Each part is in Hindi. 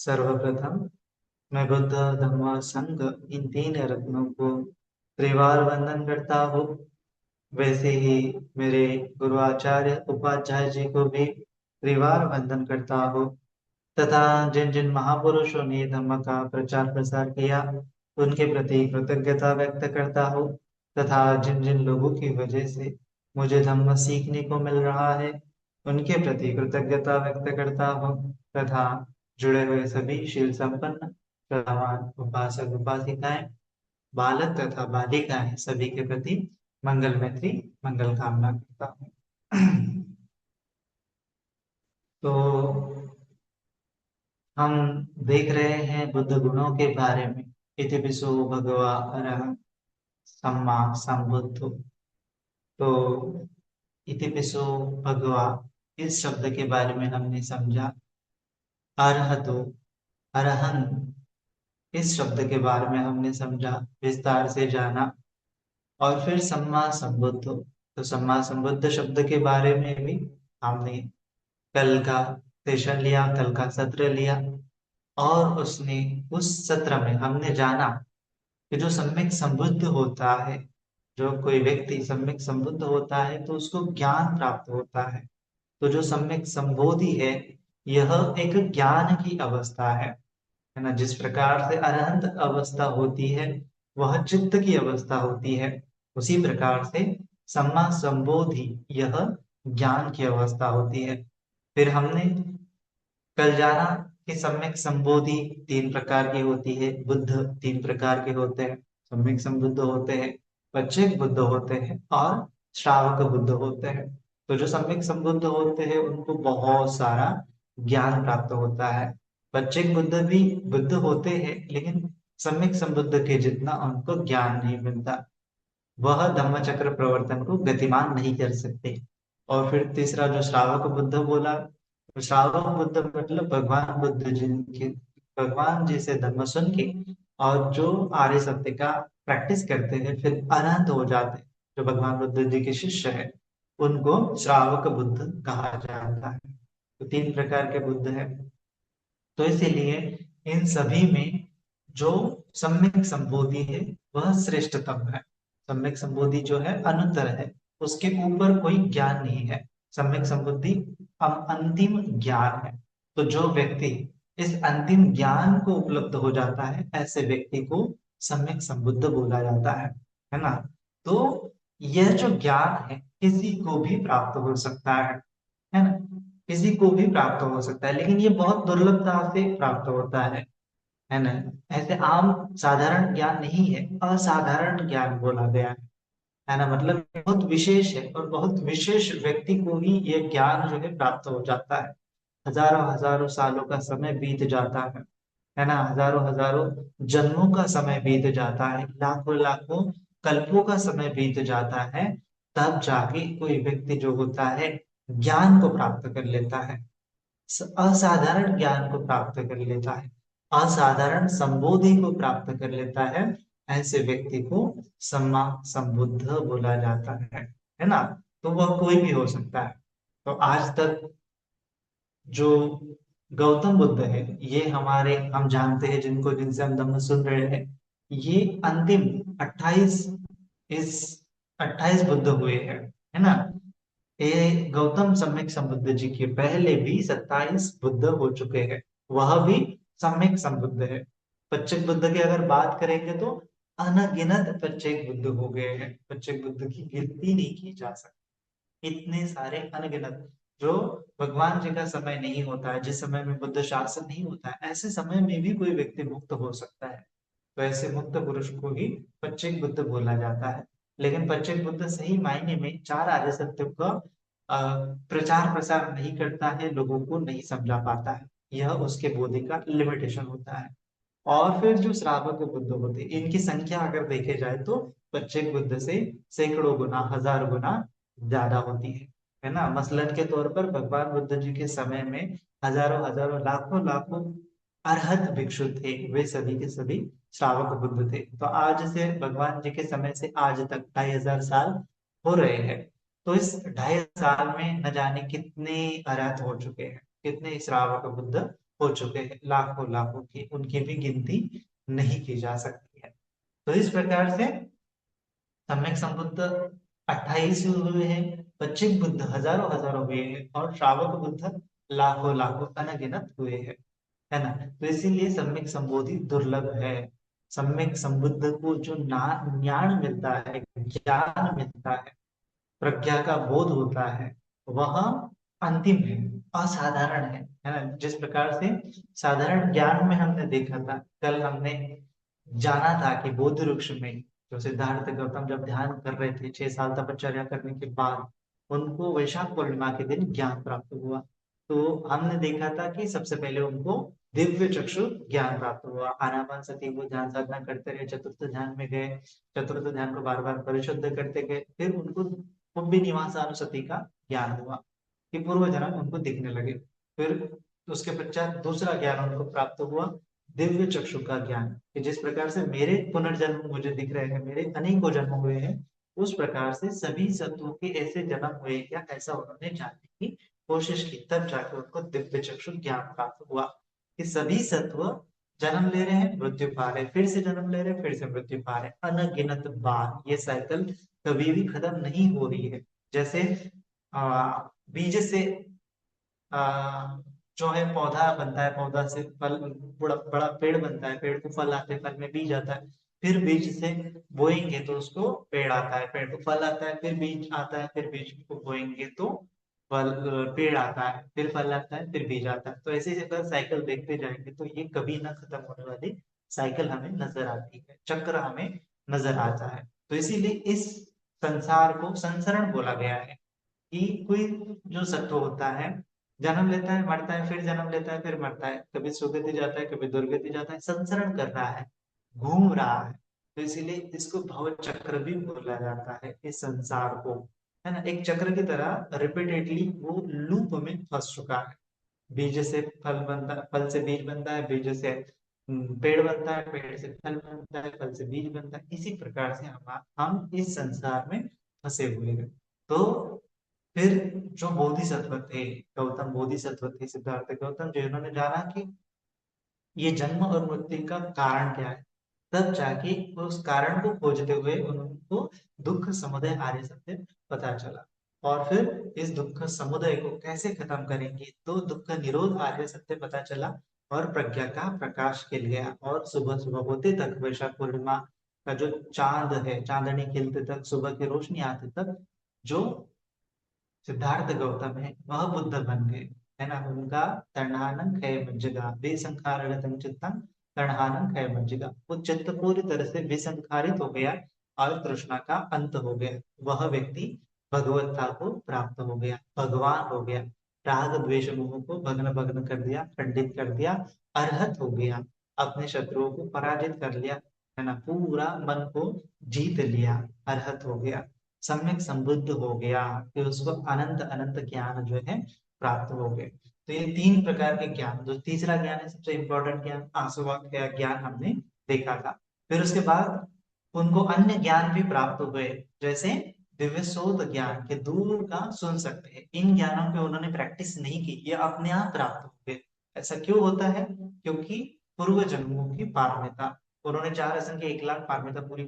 सर्वप्रथम मैं बुद्ध धम्म संघ इन तीन रत्नों को त्रिवार वंदन करता हूँ। वैसे ही मेरे गुरु आचार्य उपाध्याय जी को भी त्रिवार वंदन करता हूँ तथा जिन जिन महापुरुषों ने धम्म का प्रचार प्रसार किया उनके प्रति कृतज्ञता व्यक्त करता हूँ तथा जिन जिन लोगों की वजह से मुझे धम्म सीखने को मिल रहा है उनके प्रति कृतज्ञता व्यक्त करता हूँ तथा जुड़े हुए सभी शील संपन्न प्रधान उपासक उपासिकाएं बालक तथा बालिकाएं सभी के प्रति मंगल मैत्री मंगल कामना करता हूँ। तो हम देख रहे हैं बुद्ध गुणों के बारे में। इतिपिसो भगवा अरहं सम्मा संबुद्धो। तो इतिपिसो भगवा इस शब्द के बारे में हमने समझा। अरहतो अरहन इस शब्द के बारे में हमने समझा, विस्तार से जाना। और फिर सम्मा संबुद्ध, तो सम्मा संबुद्ध शब्द के बारे में भी हमने कल का सेशन लिया, कल का सत्र लिया। और उसने उस सत्र में हमने जाना कि जो सम्यक संबुद्ध होता है, जो कोई व्यक्ति सम्यक संबुद्ध होता है तो उसको ज्ञान प्राप्त होता है। तो जो सम्यक संबोधि है यह एक ज्ञान की अवस्था है ना। जिस प्रकार से अरहंत अवस्था होती है वह चित्त की अवस्था होती है, उसी प्रकार से सम्मा संबोधि यह ज्ञान की अवस्था होती है। फिर हमने कल जाना कि सम्यक संबोधि तीन प्रकार की होती है, बुद्ध तीन प्रकार के होते हैं। सम्यक संबुद्ध होते हैं, पच्चेक बुद्ध होते हैं और श्रावक बुद्ध होते हैं। तो जो सम्यक संबुद्ध होते हैं उनको बहुत सारा ज्ञान प्राप्त होता है। पच्चेक बुद्ध भी बुद्ध होते हैं लेकिन सम्यक संबुद्ध के जितना उनको ज्ञान नहीं मिलता। वह धम्म चक्र प्रवर्तन को गतिमान नहीं कर सकते। और फिर तीसरा जो श्रावक बुद्ध बोला, तो श्रावक बुद्ध मतलब भगवान बुद्ध जिनके भगवान जी से धम्म सुन के और जो आर्य सत्य का प्रैक्टिस करते हैं फिर अनंत हो जाते हैं, जो भगवान बुद्ध जी के शिष्य है उनको श्रावक बुद्ध कहा जाता है। तो तीन प्रकार के बुद्ध है। तो इसीलिए इन सभी में जो सम्यक संबोधि है वह श्रेष्ठतम है। सम्यक संबोधि जो है अनुत्तर है, उसके ऊपर कोई ज्ञान नहीं है। सम्यक संबोधि अंतिम ज्ञान है। तो जो व्यक्ति इस अंतिम ज्ञान को उपलब्ध हो जाता है ऐसे व्यक्ति को सम्यक संबुद्ध बोला जाता है ना। तो यह जो ज्ञान है किसी को भी प्राप्त हो सकता है ना। किसी को भी प्राप्त हो सकता है लेकिन ये बहुत दुर्लभता से प्राप्त होता है ना। ऐसे आम साधारण ज्ञान नहीं है, असाधारण ज्ञान बोला गया है ना। मतलब बहुत विशेष है और बहुत विशेष व्यक्ति को ही ये ज्ञान जो है प्राप्त हो जाता है। हजारों हजारों सालों का समय बीत जाता है ना। हजारों हजारों जन्मों का समय बीत जाता है, लाखों लाखों कल्पों का समय बीत जाता है, तब जाके कोई व्यक्ति जो होता है ज्ञान को प्राप्त कर लेता है, असाधारण ज्ञान को प्राप्त कर लेता है, असाधारण संबोधि को प्राप्त कर लेता है। ऐसे व्यक्ति को सम्मा संबुद्ध बोला जाता है ना। तो वह कोई भी हो सकता है। तो आज तक जो गौतम बुद्ध है ये हमारे हम जानते हैं, जिनको जिनसे हम धम्म सुन रहे हैं, ये अंतिम 28 इस 28 बुद्ध हुए हैं है ना। ये गौतम सम्यक संबुद्ध जी के पहले भी 27 बुद्ध हो चुके हैं, वह भी सम्यक संबुद्ध है। पच्चीक बुद्ध की अगर बात करेंगे तो अनगिनत पच्चीक बुद्ध हो गए हैं। पच्चीक बुद्ध की गिनती नहीं की जा सकती, इतने सारे अनगिनत। जो भगवान जी का समय नहीं होता है, जिस समय में बुद्ध शासन नहीं होता है, ऐसे समय में भी कोई व्यक्ति मुक्त हो सकता है। तो ऐसे मुक्त पुरुष को ही पच्चीक बुद्ध बोला जाता है। लेकिन पच्चीक बुद्ध सही मायने में चार आर्य सत्य का प्रचार प्रसार नहीं करता है, लोगों को नहीं समझा पाता है। यह उसके बोधि का लिमिटेशन होता है। और फिर जो श्रावक बुद्ध होते हैं इनकी संख्या अगर देखे जाए तो पच्चीक बुद्ध से सैकड़ों गुना हजार गुना ज्यादा होती है ना। मसलन के तौर पर भगवान बुद्ध जी के समय में हजारों हजारों लाखों लाखों अरहत भिक्षु थे, वे सभी के सभी श्रावक बुद्ध थे। तो आज से भगवान जी के समय से आज तक 2500 साल हो रहे हैं। तो इस 2500 साल में न जाने कितने अरहत हो चुके हैं, कितने श्रावक बुद्ध हो चुके हैं, लाखों लाखों की, उनकी भी गिनती नहीं की जा सकती है। तो इस प्रकार से सम्यक संबुद्ध 28 हुए हैं, पच्चिम बुद्ध हजारों हजारों हुए हैं, और श्रावक बुद्ध लाखों लाखों अनगिनत हुए हैं, है ना। तो इसीलिए सम्यक संबोधि दुर्लभ है। सम्यक संबुद्ध को जो ज्ञान मिलता है, ज्ञान मिलता है, प्रज्ञा का बोध होता है, वह अंतिम है, असाधारण है ना। जिस प्रकार से साधारण ज्ञान में हमने देखा था, कल हमने जाना था कि बोध वृक्ष में जो सिद्धार्थ गौतम जब ध्यान कर रहे थे 6 साल तपश्चर्या करने के बाद, उनको वैशाख पूर्णिमा के दिन ज्ञान प्राप्त हुआ। तो हमने देखा था कि सबसे पहले उनको दिव्य चक्षु ज्ञान प्राप्त हुआ, आनापान सती वो ध्यान साधना करते रहे, चतुर्थ ध्यान में गए, चतुर्थ ध्यान को बार बार परिशुद्ध करते गए, फिर उनको कुंभी निवासानुसति का ज्ञान हुआ कि पूर्व जन्म उनको दिखने लगे। फिर उसके पश्चात दूसरा ज्ञान उनको प्राप्त हुआ, दिव्य चक्षु का ज्ञान, कि जिस प्रकार से मेरे पुनर्जन्म मुझे दिख रहे हैं, मेरे अनेकों जन्म हुए हैं, उस प्रकार से सभी सत्वों के ऐसे जन्म हुए क्या, ऐसा उन्होंने जानने की कोशिश की, तब जाकर उनको दिव्य चक्षु ज्ञान प्राप्त हुआ कि सभी सत्व जन्म ले रहे हैं, मृत्यु पा रहे हैं, फिर से जन्म ले रहे हैं, फिर से मृत्यु पा रहे हैं, अनगिनत बार। ये साइकिल कभी भी खत्म नहीं हो रही है। जैसे बीज से जो है पौधा बनता है, पौधा से फल, बड़ा बड़ा पेड़ बनता है, पेड़ को फल आते हैं, फल में बीज आता है, फिर बीज से बोएंगे तो उसको पेड़ आता है, पेड़ को फल आता है, फिर बीज आता है, फिर बीज को बोएंगे तो फल, पेड़ आता है, फिर फल आता है, फिर बीज आता है। तो ऐसे अगर साइकिल देखते जाएंगे तो ये कभी ना खत्म होने वाली साइकिल हमें नजर आती है, चक्र हमें नजर आता है। तो इसीलिए इस संसार को संसरण बोला गया है कि कोई जो सत्व होता है, जन्म लेता है, मरता है, फिर जन्म लेता है, फिर मरता है, कभी सुगति जाता है, कभी दुर्गति जाता है, संचरण कर रहा है, घूम रहा है। तो इसीलिए इसको भव चक्र भी बोला जाता है इस संसार को, है ना। एक चक्र की तरह रिपीटेडली वो लूप में फंस चुका है। बीज से फल बनता है, फल से बीज बनता है, बीज से पेड़ बनता है, पेड़ से फल बनता है, फल से बीज बनता है। इसी प्रकार से हम इस संसार में फंसे हुए हैं। तो फिर जो बोधिसत्व थे, गौतम बोधिसत्व थे, सिद्धार्थ गौतम, जिन्होंने जाना कि ये जन्म और मृत्यु का कारण क्या है, तब जाके उस कारण को खोजते हुए उनको दुख समुदय आर्य सत्य पता चला। और फिर इस दुख समुदय को कैसे खत्म करेंगे, तो दुख निरोध आर्य सत्य पता चला, और प्रज्ञा का प्रकाश खिल गया। और सुबह सुबह होते तक, वैशाख पूर्णिमा का जो चांद है, चांदनी खिलते तक, सुबह की रोशनी आते तक, जो सिद्धार्थ गौतम है वह बुद्ध बन गए, है ना। उनका तණहानं क्षय मज्जगा विसंखारितं चित्तं तणहानं क्षय मज्जगा, वो चित्त पूरी तरह से विसंखारित हो गया और तृष्णा का अंत हो गया। वह व्यक्ति भगवत्ता को प्राप्त हो गया, भगवान हो गया, राग द्वेष मोह को भग्न भग्न कर दिया, खंडित कर दिया, अरहत हो गया, अपने शत्रुओं को पराजित कर लिया, है ना, पूरा मन को जीत लिया, अरहत हो गया, सम्यक संबुद्ध हो गया, फिर उसको अनंत अनंत ज्ञान जो है प्राप्त हो गए। तो ये तीन प्रकार के ज्ञान, जो तीसरा ज्ञान है सबसे इंपॉर्टेंट ज्ञान, आसुवा का ज्ञान हमने देखा था। फिर उसके बाद उनको अन्य ज्ञान भी प्राप्त हुए, जैसे दिव्य सोत ज्ञान, के दूर का सुन सकते हैं। इन ज्ञानों पे उन्होंने प्रैक्टिस नहीं की, ये अपने आप प्राप्त हो गए। ऐसा क्यों होता है? क्योंकि पूर्व जन्मों की पारमिता, उन्होंने 4 असंख्य 1 लाख पारमिता पूरी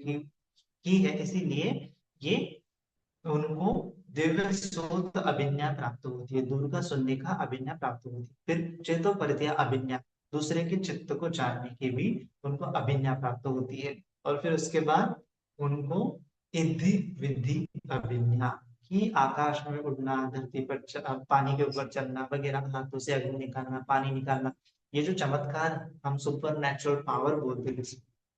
की है, इसीलिए ये उनको दिव्य सोत अभिज्ञा प्राप्त होती है, दूर का सुनने का अभिज्ञा प्राप्त होती है। फिर चेतो परित्या अभिज्ञा, दूसरे के चित्त को जानने की भी उनको अभिज्ञा प्राप्त होती है। और फिर उसके बाद उनको इद्धि विद्धि अभिज्ञा, कि आकाश में उड़ना, धरती पर पानी के ऊपर चलना वगैरह, हाथों से अग्नि निकालना, पानी निकालना, ये जो चमत्कार हम सुपर नेचुरल पावर बोलते हैं,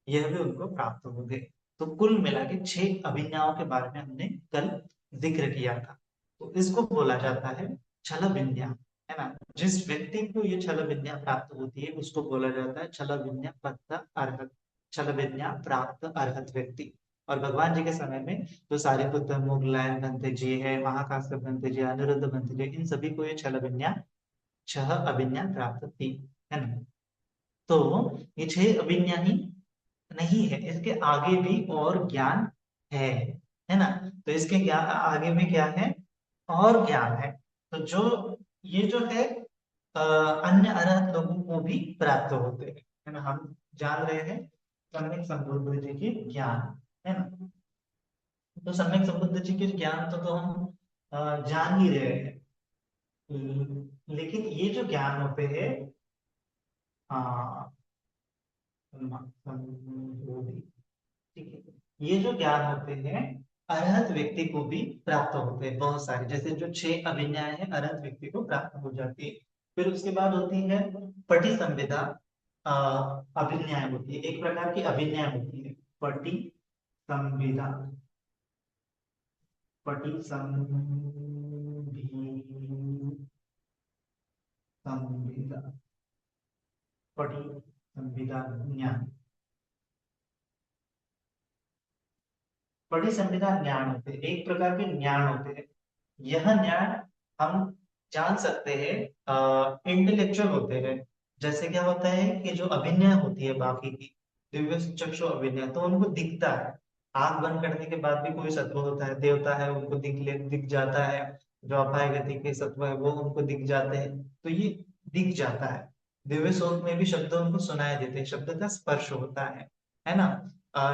यह भी उनको प्राप्त हो गए। तो कुल मिला के 6 अभिज्ञाओं के बारे में हमने कल जिक्र किया था। तो इसको बोला जाता है छल विद्या, है ना। जिस व्यक्ति को ये छल विद्या प्राप्त होती है उसको बोला जाता है छल विद्या प्राप्त अर्हत, छल विद्या प्राप्त अर्हत व्यक्ति। और भगवान जी के समय में जो सारिपुत्र, मुगलायन भंते जी है, महाकाश्यप भंते जी, अनिरुद्ध भंते जी, इन सभी को ये छल विद्या, 6 अभिज्ञा प्राप्त थी, है ना। तो ये 6 अभिज्ञा ही नहीं है, इसके आगे भी और ज्ञान है ना। तो इसके आगे भी क्या है, और ज्ञान है। तो जो ये जो है अन्य अरहत लोगों को भी प्राप्त होते हैं, है ना। हम जान रहे हैं सम्यक संबुद्ध जी की ज्ञान, है ना। तो सम्यक संबुद्ध जी के ज्ञान तो हम जान ही रहे हैं। लेकिन ये जो ज्ञान होते हैं, हाँ, ठीक है, ये जो ज्ञान होते हैं अरहत व्यक्ति को भी प्राप्त होते हैं बहुत सारे, जैसे जो 6 अभिज्ञाएं हैं अरहत व्यक्ति को प्राप्त हो जाती है। फिर उसके बाद होती है पटी संविदा। अभिज्ञाएं होती है, एक प्रकार की अभिज्ञाएं होती है। पटी संविदा, पटी संविदा, पटी संविदा ज्ञान, पटी संविदा ज्ञान होते हैं, एक प्रकार के ज्ञान होते हैं। यह ज्ञान हम जान सकते हैं, इंटेलेक्चुअल होते हैं। जैसे क्या होता है कि जो अभिनय होती है बाकी की, दिव्य चक्षु अभिनय, तो उनको दिखता है। आंख बंद करने के बाद भी कोई सत्व होता है, देवता है, उनको दिख जाता है। जो अपाय गति के सत्व है वो उनको दिख जाते हैं, तो ये दिख जाता है। दिव्य सोच में भी शब्द उनको सुनाई देते हैं, शब्द का स्पर्श होता है ना।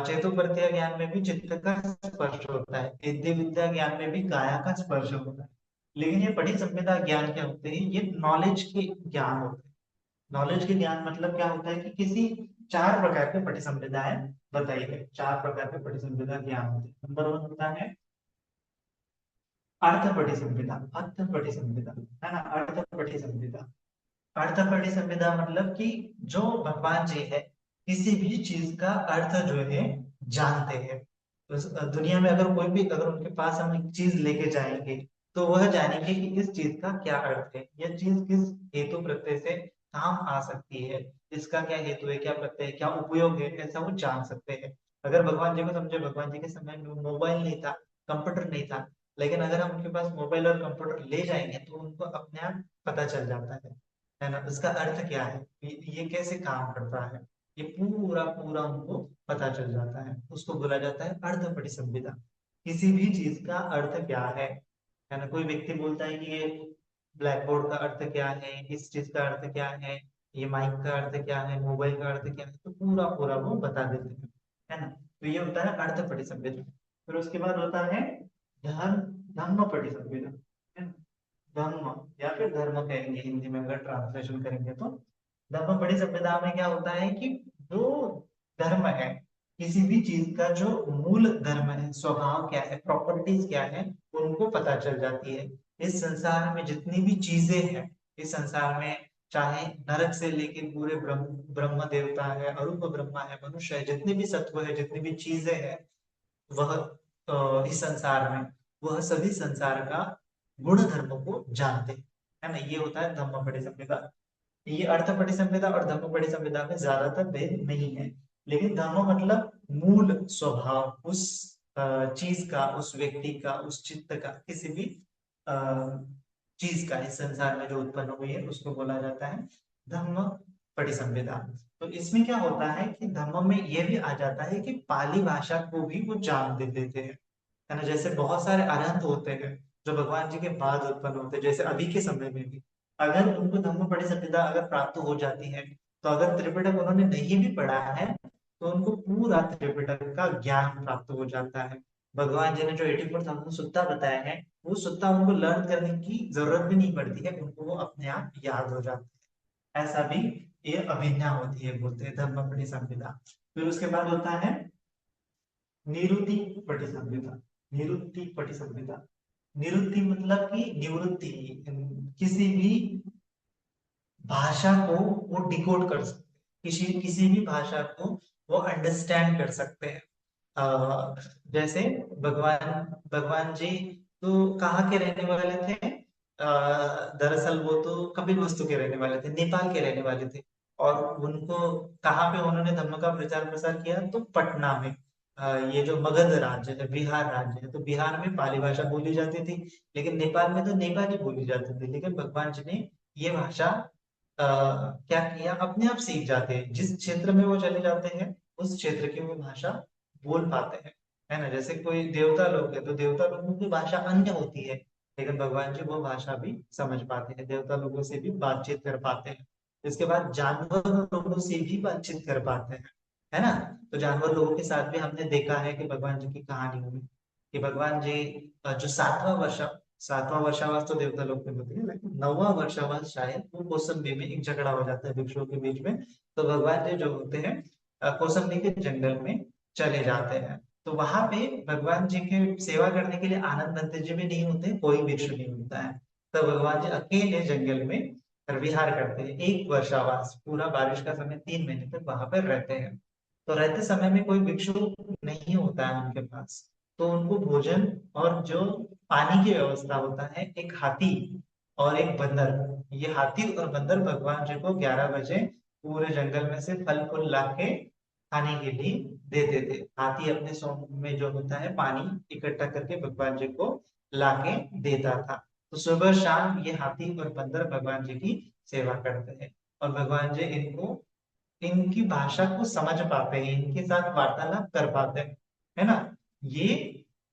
चेतोपरतीय ज्ञान में भी चित्त का स्पर्श होता है, विद्या विद्या ज्ञान में भी काया का स्पर्श होता है। लेकिन ये पढ़ी संवेदा ज्ञान क्या होते हैं, ये नॉलेज के ज्ञान होते हैं। नॉलेज के ज्ञान मतलब क्या होता है कि किसी 4 प्रकार के पढ़ी संवेदाएं बताई गई, 4 प्रकार के पढ़ी संवेदा ज्ञान होते हैं। नंबर 1 होता है अर्थ पढ़ी संवेदा, अर्थ पढ़ी संवेदा, है ना। अर्थ पढ़ी संवेदा, अर्थपढ़ी संविदा मतलब कि जो भगवान जी है किसी भी चीज का अर्थ जो है जानते हैं। तो दुनिया में अगर कोई भी, अगर उनके पास हम एक चीज लेके जाएंगे तो वह जानेंगे कि इस चीज का क्या अर्थ है, यह चीज किस हेतु प्रत्यय से काम आ सकती है, इसका क्या हेतु है, क्या प्रत्यय है, क्या उपयोग है, ऐसा वो जान सकते हैं। अगर भगवान जी को समझे, भगवान जी के समय में मोबाइल नहीं था, कंप्यूटर नहीं था, लेकिन अगर हम उनके पास मोबाइल और कंप्यूटर ले जाएंगे तो उनको अपने आप पता चल जाता है ना। इसका अर्थ क्या है, ये कैसे काम करता है, ये पूरा पूरा उनको पता चल जाता है। उसको बोला जाता है अर्थ परिसंविदा। किसी भी चीज का अर्थ क्या है ना। कोई व्यक्ति बोलता है कि ये ब्लैक बोर्ड का अर्थ क्या है, इस चीज का अर्थ क्या है, ये माइक का अर्थ क्या है, मोबाइल का अर्थ क्या है, तो पूरा पूरा वो बता देते हैं, है ना। तो ये होता है अर्थ परिसंविदा। फिर उसके बाद होता है धर्म, धर्म परिसंविदा, है ना। धर्म या फिर धर्म कहेंगे हिंदी में अगर ट्रांसलेशन करेंगे तो। धर्म बड़ी संविधा में क्या होता है कि जो धर्म है, किसी भी चीज का जो मूल धर्म है, स्वभाव क्या है, प्रॉपर्टीज क्या है, उनको पता चल जाती है। इस संसार में जितनी भी चीजें हैं, इस संसार में चाहे नरक से लेके पूरे ब्रह्म ब्रह्म देवता है, अरूप ब्रह्मा है, मनुष्य है, जितने भी सत्व है, जितनी भी चीजें हैं, वह इस संसार में, वह सभी संसार का गुण धर्म को जानते हैं, है ना। ये होता है धम्म पढ़ी संविदा। ये अर्थ पढ़ी संविदा और धम्म पढ़ी संविदा में ज्यादातर भेद नहीं है। लेकिन धम्म मतलब मूल स्वभाव, उस चीज का, उस व्यक्ति का, उस चित्त का, किसी भी अ, चीज का इस संसार में जो उत्पन्न हुई है उसको बोला जाता है धम्म पढ़ी संविदा। तो इसमें क्या होता है कि धम्म में ये भी आ जाता है कि पाली भाषा को भी वो जान दे देते हैं, है ना। जैसे बहुत सारे अरहंत होते हैं जो भगवान जी के बाद उत्पन्न होते हैं, जैसे अभी के समय में भी अगर उनको धम्म पढ़ी संविदा अगर प्राप्त हो जाती है, तो अगर त्रिपिटक उन्होंने नहीं भी पढ़ा है तो उनको पूरा त्रिपिटक का ज्ञान प्राप्त हो जाता है। भगवान जी ने जो 84,000 सुत्ता बताया है, वो सुत्ता उनको लर्न करने की जरूरत भी नहीं पड़ती है, उनको वो अपने आप याद हो जाता है। ऐसा भी ये अभिज्ञा होती है, बोलते हैं धर्म पढ़ी संविदा। फिर उसके बाद होता है निरुति पटी संविदा, निरुति पटी संविदा। निरुक्ति मतलब कि निवृत्ति, किसी भी भाषा को वो डिकोड कर सकते हैं, किसी किसी भी भाषा को वो अंडरस्टैंड कर सकते हैं। जैसे भगवान भगवान जी तो कहाँ के रहने वाले थे, दरअसल वो तो कपिल वस्तु के रहने वाले थे, नेपाल के रहने वाले थे। और उनको कहाँ पे उन्होंने धर्म का प्रचार प्रसार किया, तो पटना में। ये जो मगध राज्य है, बिहार राज्य है, तो बिहार में पाली भाषा बोली जाती थी, लेकिन नेपाल में तो नेपाली बोली जाती थी। लेकिन भगवान जी ने ये भाषा क्या किया, अपने आप सीख जाते हैं, जिस क्षेत्र में वो चले जाते हैं उस क्षेत्र की वो भाषा बोल पाते हैं, है ना। जैसे कोई देवता लोग है तो देवता लोगों की भाषा अन्य होती है, लेकिन भगवान जी वो भाषा भी समझ पाते हैं, देवता लोगों से भी बातचीत कर पाते हैं। इसके बाद जानवर लोगों से भी बातचीत कर पाते हैं, है ना। तो जानवर लोगों के साथ भी हमने देखा है कि भगवान जी की कहानियों में कि भगवान जी जो सातवां वर्षावास तो देवता लोग में होती है, लेकिन 9वां वर्षावास शायद वो कौसंबी में एक झगड़ा हो जाता है वृक्षों के बीच में। तो भगवान जी जो होते हैं कौसंबी के जंगल में चले जाते हैं। तो वहां पे भगवान जी के सेवा करने के लिए आनंद दत्त जी भी नहीं होते, कोई भिक्षु नहीं होता है। तो भगवान जी अकेले जंगल में विहार करते हैं, एक वर्षावास पूरा बारिश का समय 3 महीने तक वहां पर रहते हैं। तो रहते समय में कोई भिक्षु नहीं होता है उनके पास, तो उनको भोजन और जो पानी की व्यवस्था होता है, एक हाथी और एक बंदर, ये हाथी और बंदर भगवान जी को 11 बजे पूरे जंगल में से फल फूल लाके खाने के लिए देते थे। हाथी अपने सोंग में जो होता है पानी इकट्ठा करके भगवान जी को लाके देता था। तो सुबह शाम ये हाथी और बंदर भगवान जी की सेवा करते हैं, और भगवान जी इनको इनकी भाषा को समझ पाते हैं, इनके साथ वार्तालाप कर पाते हैं, है ना। ये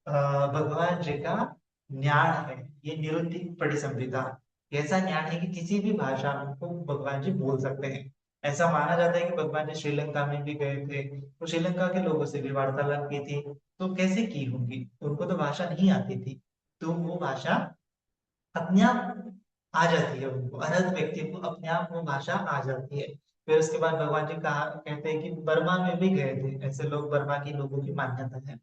भगवान जी का ज्ञान है, ये निरुक्ति पटिसंभिता। ऐसा ज्ञान है कि किसी भी भाषा को भगवान जी बोल सकते हैं। ऐसा माना जाता है कि भगवान जी श्रीलंका में भी गए थे, तो श्रीलंका के लोगों से भी वार्तालाप की थी। तो कैसे की होंगी, उनको तो भाषा नहीं आती थी, तो वो भाषा अपने आप आ जाती है उनको, अरहत व्यक्ति को अपने आप वो भाषा आ जाती है। फिर उसके बाद भगवान जी कहा कहते हैं कि बर्मा में भी गए थे, ऐसे लोग बर्मा के लोगों की मान्यता है।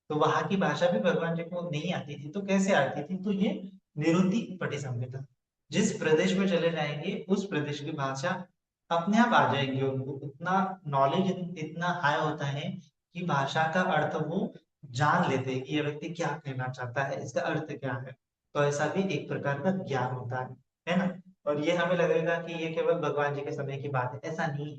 तो वहां की भाषा भी भगवान जी को नहीं आती थी, तो कैसे आती थी, तो ये निरुति पटिसंभिता। जिस प्रदेश में चले जाएंगे उस प्रदेश की भाषा अपने आप आ जाएंगे उनको, उतना नॉलेज इतना हाई होता है कि भाषा का अर्थ वो जान लेते हैं कि ये व्यक्ति क्या कहना चाहता है, इसका अर्थ क्या है। तो ऐसा भी एक प्रकार का ज्ञान होता है ना। और ये हमें लगेगा कि ये केवल भगवान जी के समय की बात है, ऐसा नहीं।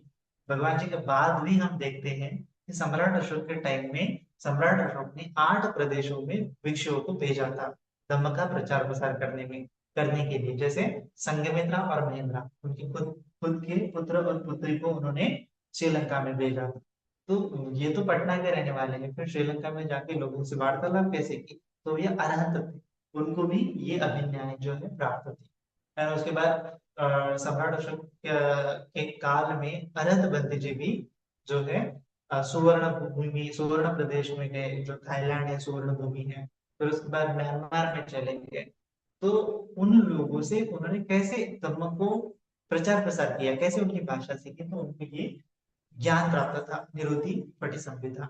भगवान जी के बाद भी हम देखते हैं कि सम्राट अशोक के टाइम में सम्राट अशोक ने 8 प्रदेशों में भिक्षुओं को भेजा था धम्म का प्रचार प्रसार करने के लिए। जैसे संघमित्रा और महेंद्रा, उनके खुद खुद के पुत्र और पुत्री को उन्होंने श्रीलंका में भेजा था। तो ये तो पटना के रहने वाले हैं, फिर श्रीलंका में जाके लोगों से वार्तालाप कैसे की, तो ये अरहंत थे, उनको भी ये अभिन्याय जो है प्राप्त थी। और उसके बाद सम्राट अशोक के काल में अरहत बंदी जी भी जो है सुवर्ण भूमि सुवर्ण प्रदेश में गए, जो थाईलैंड है सुवर्ण भूमि है। फिर उसके बाद म्यांमार में चले गए। तो उन लोगों से उन्होंने कैसे धर्म को प्रचार प्रसार किया, कैसे उनकी भाषा सीखी, तो उनको ये ज्ञान प्राप्त था, निरुति पटिसंभिता,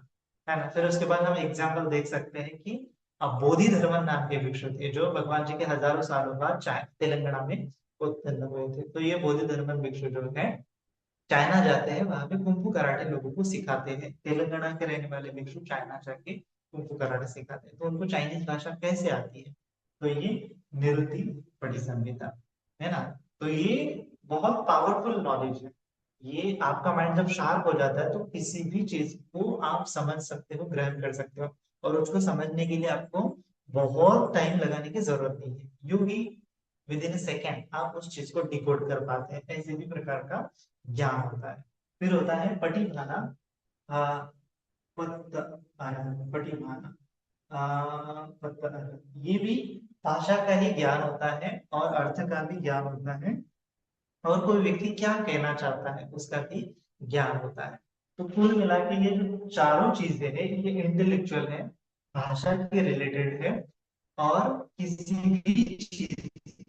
है ना। फिर उसके बाद हम एग्जाम्पल देख सकते हैं कि अब बोधि धर्मन नाम के भिक्षु थे, जो भगवान जी के हजारों सालों बाद तेलंगाना में उत्पन्न हुए थे। तो ये बोधि धर्मन भिक्षु जो है चाइना जाते हैं, वहां पे कुंफू कराटे लोगों को सिखाते हैं। तेलंगाना के रहने वाले भिक्षु चाइना जाके कुंफू कराटे सिखाते हैं। तो उनको चाइनीज भाषा कैसे आती है, तो ये निरुति पटिसंभिता, है ना। तो ये बहुत पावरफुल नॉलेज है। ये आपका माइंड जब शार्प हो जाता है तो किसी भी चीज को आप समझ सकते हो, ग्रहण कर सकते हो, और उसको समझने के लिए आपको बहुत टाइम लगाने की जरूरत नहीं है, यूं ही विद इन सेकेंड आप उस चीज को डिकोड कर पाते हैं। ऐसे भी प्रकार का ज्ञान होता है। फिर होता है पटिभाना, आ, पटिभाना, ये भी भाषा का ही ज्ञान होता है और अर्थ का भी ज्ञान होता है, और कोई व्यक्ति क्या कहना चाहता है उसका भी ज्ञान होता है। तो कुल मिला के ये जो चारों चीजें हैं ये इंटेलेक्चुअल है, भाषा के रिलेटेड है, और किसी भी चीज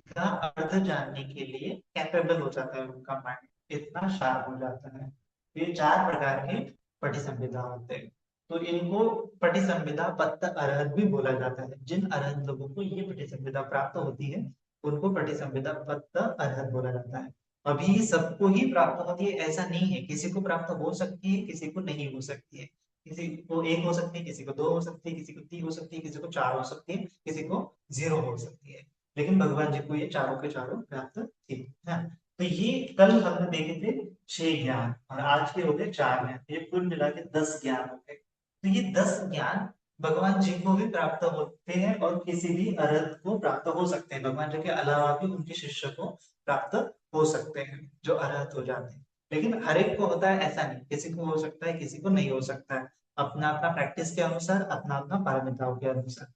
का अर्थ जानने के लिए कैपेबल हो जाता है उनका माइंड, इतना शार्प हो जाता है। ये 4 प्रकार के पटिसंभिदा होते हैं। तो इनको पटिसंभिदा पत्त अरहत भी बोला जाता है। जिन अरहत लोगों को ये पटिसंभिदा प्राप्त होती है उनको पटिसंभिदा पत्त अरहत बोला जाता है। अभी सबको ही प्राप्त होती है ऐसा नहीं है, किसी को प्राप्त हो सकती है, किसी को नहीं हो सकती है। किसी को एक हो सकती है, किसी को 2 हो सकती है, किसी को 3 हो सकती है, किसी को 4 हो सकती है, किसी को 0 हो सकती है। लेकिन भगवान जी को ये चारों के चारों प्राप्त थी, है। तो ये कल हमने देखे थे 6 ज्ञान, और आज के हो गए 4 ज्ञान, ये कुल मिला के 10 ज्ञान हो गए। तो ये 10 ज्ञान भगवान जी को भी प्राप्त होते हैं और किसी भी अरहत को प्राप्त हो सकते हैं, भगवान जी के अलावा भी उनके शिष्य को प्राप्त हो सकते हैं जो अरहत हो जाते हैं। लेकिन हर एक को होता है ऐसा नहीं, किसी को हो सकता है, किसी को नहीं हो सकता है, अपना अपना प्रैक्टिस के अनुसार, अपना अपना पारमिताओं के अनुसार।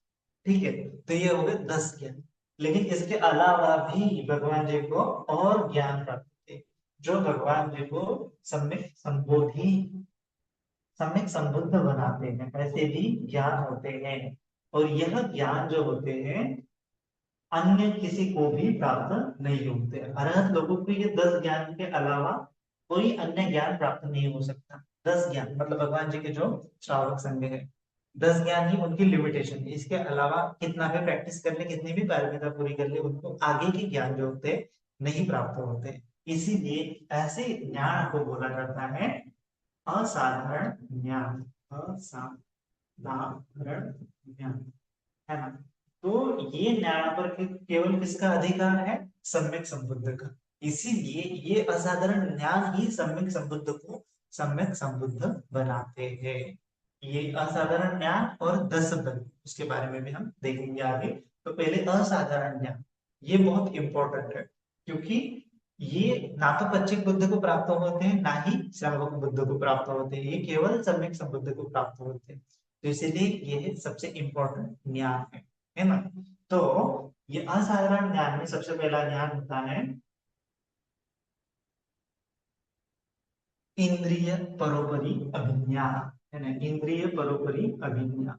ठीक है, तो ये हो गए 10 ज्ञान। लेकिन इसके अलावा भी भगवान जी को और ज्ञान प्राप्त थे, जो भगवान जी को सम्यक संबुद्ध बनाते हैं। ऐसे भी ज्ञान होते हैं, और यह ज्ञान जो होते हैं अन्य किसी को भी प्राप्त नहीं होते। अरहत लोगों को ये 10 ज्ञान के अलावा कोई अन्य ज्ञान प्राप्त नहीं हो सकता। 10 ज्ञान मतलब भगवान जी के जो श्रावक संघ है, 10 ज्ञान ही उनकी लिमिटेशन है। इसके अलावा कितना भी प्रैक्टिस कर ले, कितनी भी पारंगता पूरी कर ले, उनको आगे के ज्ञान जो होते हैं नहीं प्राप्त होते। इसीलिए ऐसे ज्ञान को बोला जाता है असाधारण ज्ञान। असाधारण ज्ञान, है ना। तो ये ज्ञान पर केवल किसका अधिकार है? सम्यक संबुद्ध का। इसीलिए ये असाधारण ज्ञान ही सम्यक संबुद्ध को सम्यक संबुद्ध बनाते हैं। ये असाधारण ज्ञान और 10 बल, उसके बारे में भी हम देखेंगे आगे। तो पहले असाधारण ज्ञान, ये बहुत इंपॉर्टेंट है, क्योंकि ये ना तो पच्चिक बुद्ध को प्राप्त होते हैं, ना ही श्रावक बुद्ध को प्राप्त होते हैं, ये केवल सम्यक संबुद्ध को प्राप्त होते हैं। तो इसीलिए ये सबसे इंपॉर्टेंट ज्ञान है ना। तो ये असाधारण ज्ञान में सबसे पहला ज्ञान होता है इंद्रिय परोपरी अभिज्ञा, है ना। इंद्रिय परोपरी अभिज्ञा,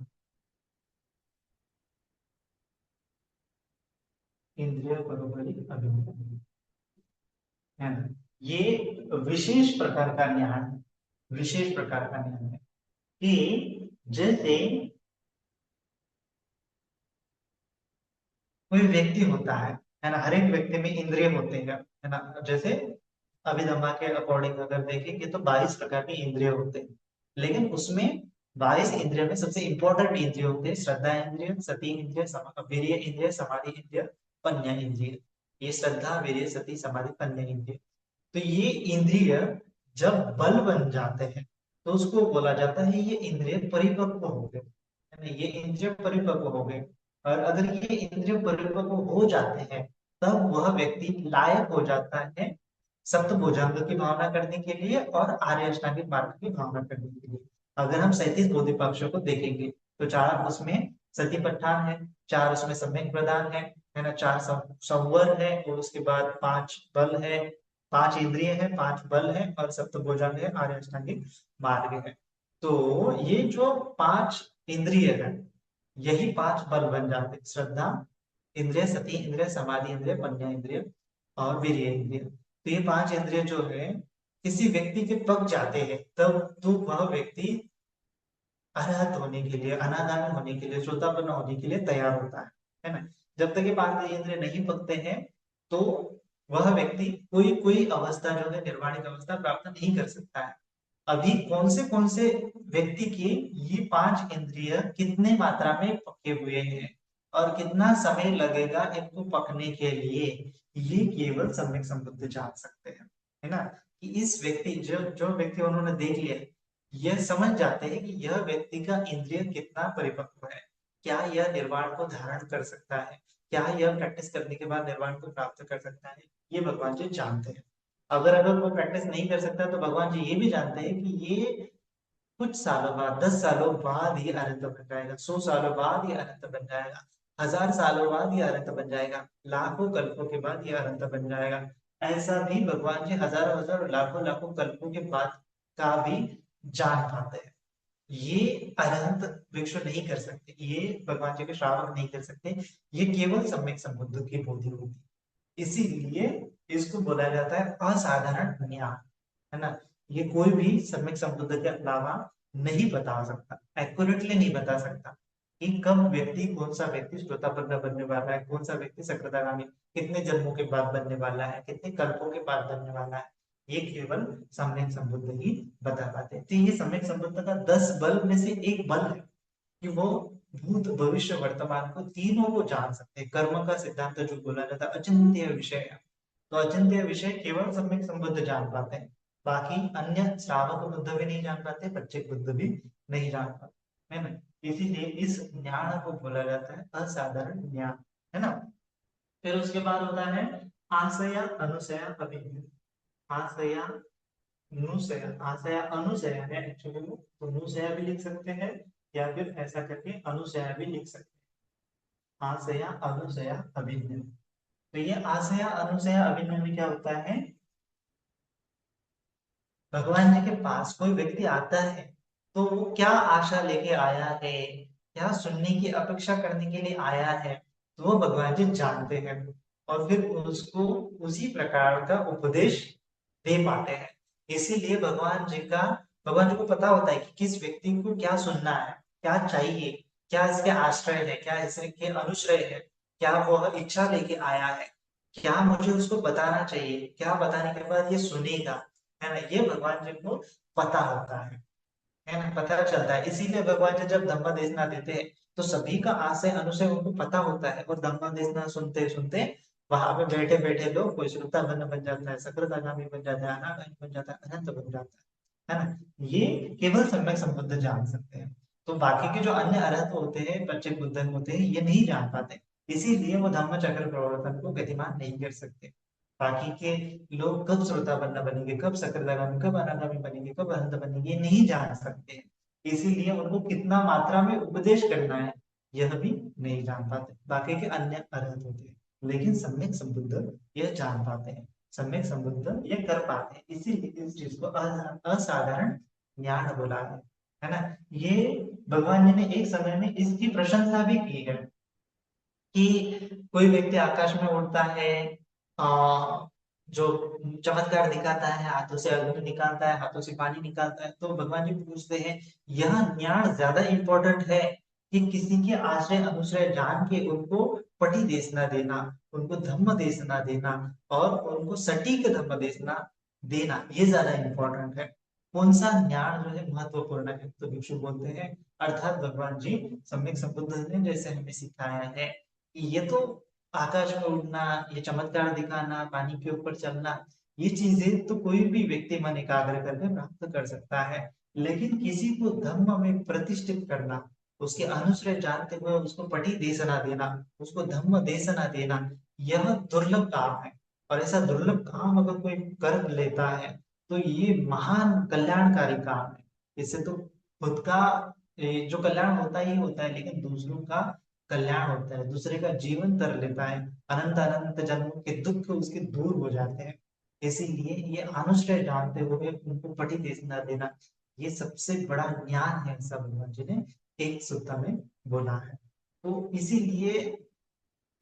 इंद्रिय परोपरी अभिज्ञा, है ना। ये विशेष प्रकार का ज्ञान, विशेष प्रकार का ज्ञान है कि जैसे कोई व्यक्ति होता है ना। हर एक व्यक्ति में इंद्रिय होते हैं, है ना। जैसे अभिधम्मा के अकॉर्डिंग अगर देखेंगे तो 22 प्रकार के इंद्रिय होते हैं, लेकिन उसमें 22 इंद्रियों में सबसे इंपॉर्टेंट इंद्रिय होते हैं श्रद्धा इंद्रिय, सती इंद्रिय, वीर्य इंद्रिय, समाधि इंद्रिय, पन्य इंद्रिय। ये श्रद्धा, वीर्य, सती, समाधि, पन्य इंद्रिय। तो ये इंद्रिय जब बल बन जाते हैं तो उसको बोला जाता है ये इंद्रिय परिपक्व हो गए, है ना। ये इंद्रिय परिपक्व हो गए। और अगर ये इंद्रिय परिपक्व हो जाते हैं तब वह व्यक्ति लायक हो जाता है सप्त भुजंग की भावना करने के लिए और आर्य अष्टांगिक मार्ग की भावना करने के लिए। अगर हम 37 बोधिपाक्षों को देखेंगे तो 4 उसमें सतीपट्ठान है, 4 उसमें सम्यक प्रदान है ना। 4 संवर है, और उसके बाद 5 बल है, 5 इंद्रिय है, 5 बल है, और सप्त भुजंग है, आर्य अष्टांगिक मार्ग है। तो ये जो 5 इंद्रिय है, यही 5 बल बन जाते हैं। श्रद्धा इंद्रिय, सती इंद्रिय, समाधि इंद्रिय, प्रज्ञा इंद्रिय और वीर्य इंद्रिय। तो ये 5 इंद्रिय जो है किसी व्यक्ति के पक जाते हैं तब तो वह व्यक्ति अरहत होने के लिए, अनागामी होने के लिए, श्रोतापन्न होने के लिए तैयार होता है ना। जब तक ये 5 इंद्रिय नहीं पकते हैं तो वह व्यक्ति कोई कोई अवस्था जो है निर्वाणिक अवस्था प्राप्त नहीं कर सकता है। अभी कौन से व्यक्ति के ये 5 इंद्रिय कितने मात्रा में पके हुए हैं और कितना समय लगेगा इनको पकने के लिए, ये केवल सम्यक संबुद्ध जान सकते हैं, है ना। कि इस व्यक्ति जो जो व्यक्ति उन्होंने देख लिया, यह समझ जाते हैं कि यह व्यक्ति का इंद्रिय कितना परिपक्व है, क्या यह निर्वाण को धारण कर सकता है, क्या यह प्रैक्टिस करने के बाद निर्वाण को प्राप्त कर सकता है, ये भगवान जी जानते हैं। अगर वो प्रैक्टिस नहीं कर सकता तो भगवान जी ये भी जानते हैं कि ये कुछ सालों बाद, 10 सालों बाद ये अनंत बन जाएगा, 100 सालों बाद ये अनंत बन जाएगा, 1000 सालों बाद ये अनंत बन जाएगा, लाखों कल्पों के बाद ये अनंत बन जाएगा। ऐसा भी भगवान जी हजारों हजारों लाखों लाखों कल्पों के बाद का भी जान पाते हैं। ये अनंत भिक्षु नहीं कर सकते, ये भगवान जी के श्रावक नहीं कर सकते, ये केवल सम्यक संबुद्ध की बोधि होती। इसीलिए इसको बोला जाता है असाधारण ज्ञान, है ना। ये कोई भी सम्यक संबुद्ध के अलावा नहीं बता सकता, एक्यूरेटली नहीं बता सकता कि कब व्यक्ति, कौन सा व्यक्ति श्रोतापन्न बनने वाला है, कौन सा व्यक्ति सकृदागामी कितने जन्मों के बाद बनने वाला है, कितने कल्पों के बाद बनने वाला है। ये केवल सम्यक संबुद्ध ही बता पाते हैं। तो ये सम्यक संबुद्ध का 10 बल में से एक बल है कि वो भूत भविष्य वर्तमान को तीनों को जान सकते हैं। कर्म का सिद्धांत जो बोला जाता है अचिंत्य विषय है, तो अचिंत्य विषय केवल सम्यक संबुद्ध जान पाते हैं। बाकी अन्य श्रावक बुद्ध भी नहीं जान पाते, पच्चिक बुद्ध भी नहीं जान पाते, है ना। इसीलिए इस ज्ञान को बोला जाता है असाधारण ज्ञान, है ना। फिर उसके बाद होता है आशया अनुशया अभिज्ञा। आशया अनुशय, आशय अनुशय है एक्चुअली में, तो अनुशय भी लिख सकते हैं या फिर ऐसा करके अनुशय भी लिख सकते हैं। आशया अनुशया अभिनय। तो ये आशया अनुशया अभिनय में क्या होता है, भगवान जी के पास कोई व्यक्ति आता है तो वो क्या आशा लेके आया है, क्या सुनने की अपेक्षा करने के लिए आया है, तो वो भगवान जी जानते हैं और फिर उसको उसी प्रकार का उपदेश दे पाते हैं। इसीलिए भगवान जी को पता होता है कि किस व्यक्ति को क्या सुनना है, क्या चाहिए, क्या इसके आश्रय है, क्या इसके अनुश्रय है, क्या वह इच्छा लेके आया है, क्या मुझे उसको बताना चाहिए, क्या बताने के बाद ये सुनेगा, है ना, ये भगवान जी को पता होता है ना, पता चलता है। इसीलिए भगवान जी जब धम्म देशना देते हैं तो सभी का आशय अनुशय उनको पता होता है और धम्म देशना सुनते सुनते वहां पे बैठे बैठे लोग कोई श्रोतापन्न बन जाता है, सकृदागामी बन जाता है, अनागामी बन जाता है, अनंत बन जाता है ना। ये केवल सम्यक संबुद्ध जान सकते हैं। तो बाकी के जो अन्य अरहत होते हैं, पच्चीक बुद्धन होते हैं, ये नहीं जान पाते। इसीलिए वो धम्म चक्र प्रवर्तन को गतिमान नहीं कर सकते। बाकी के लोग कब श्रोतापन्न बनेंगे, कब सकरदागामी, कब अनागामी बनेंगे, कब अनंत बनेंगे, ये नहीं जान सकते हैं। इसीलिए उनको कितना मात्रा में उपदेश करना है यह भी नहीं जान पाते। बाकी के अन्य अरहत होते हैं, लेकिन सम्यक संबुद्ध यह जान पाते हैं, सम्यक संबुद्ध ये कर पाते हैं। इसीलिए इस चीज को असाधारण ज्ञान बोला है ना। ये भगवान जी ने एक समय में इसकी प्रशंसा भी की है कि कोई व्यक्ति आकाश में उड़ता है, जो चमत्कार दिखाता है, हाथों से अग्नि निकालता है, हाथों से पानी निकालता है, तो भगवान जी पूछते हैं यह ज्ञान ज्यादा इंपॉर्टेंट है कि किसी के आश्रय अनुश्रय जान के उनको पटी देशना देना, उनको धम्म देशना देना और उनको सटीक धम्म देशना देना, ये ज्यादा इंपॉर्टेंट है। कौन सा ज्ञान जो है महत्वपूर्ण है, तो भिक्षु बोलते हैं अर्थात भगवान जी सम्यक संबुद्ध ने जैसे हमें सिखाया है कि ये तो आकाश में उड़ना, ये चमत्कार दिखाना, पानी के ऊपर चलना, ये चीजें तो कोई भी व्यक्ति मन एकाग्र करके प्राप्त कर सकता है। लेकिन किसी को धम्म में प्रतिष्ठित करना, उसके अनुश्रय जानते हुए उसको पटी देशना देना, उसको धम्म देशना देना, यह दुर्लभ काम है। और ऐसा दुर्लभ काम अगर कोई कर लेता है तो ये महान कल्याणकारी काम है। इससे तो खुद का जो कल्याण होता ही होता है, लेकिन दूसरों का कल्याण होता है, दूसरे का जीवन तर लेता है, अनंत अनंत जन्मों के दुख उसके दूर हो जाते हैं। इसीलिए ये अनुष्ठेय जानते हुए उनको पढ़ी देना देना, ये सबसे बड़ा ज्ञान है, ऐसा भगवान जी ने एक सूत्र में बोला है। तो इसीलिए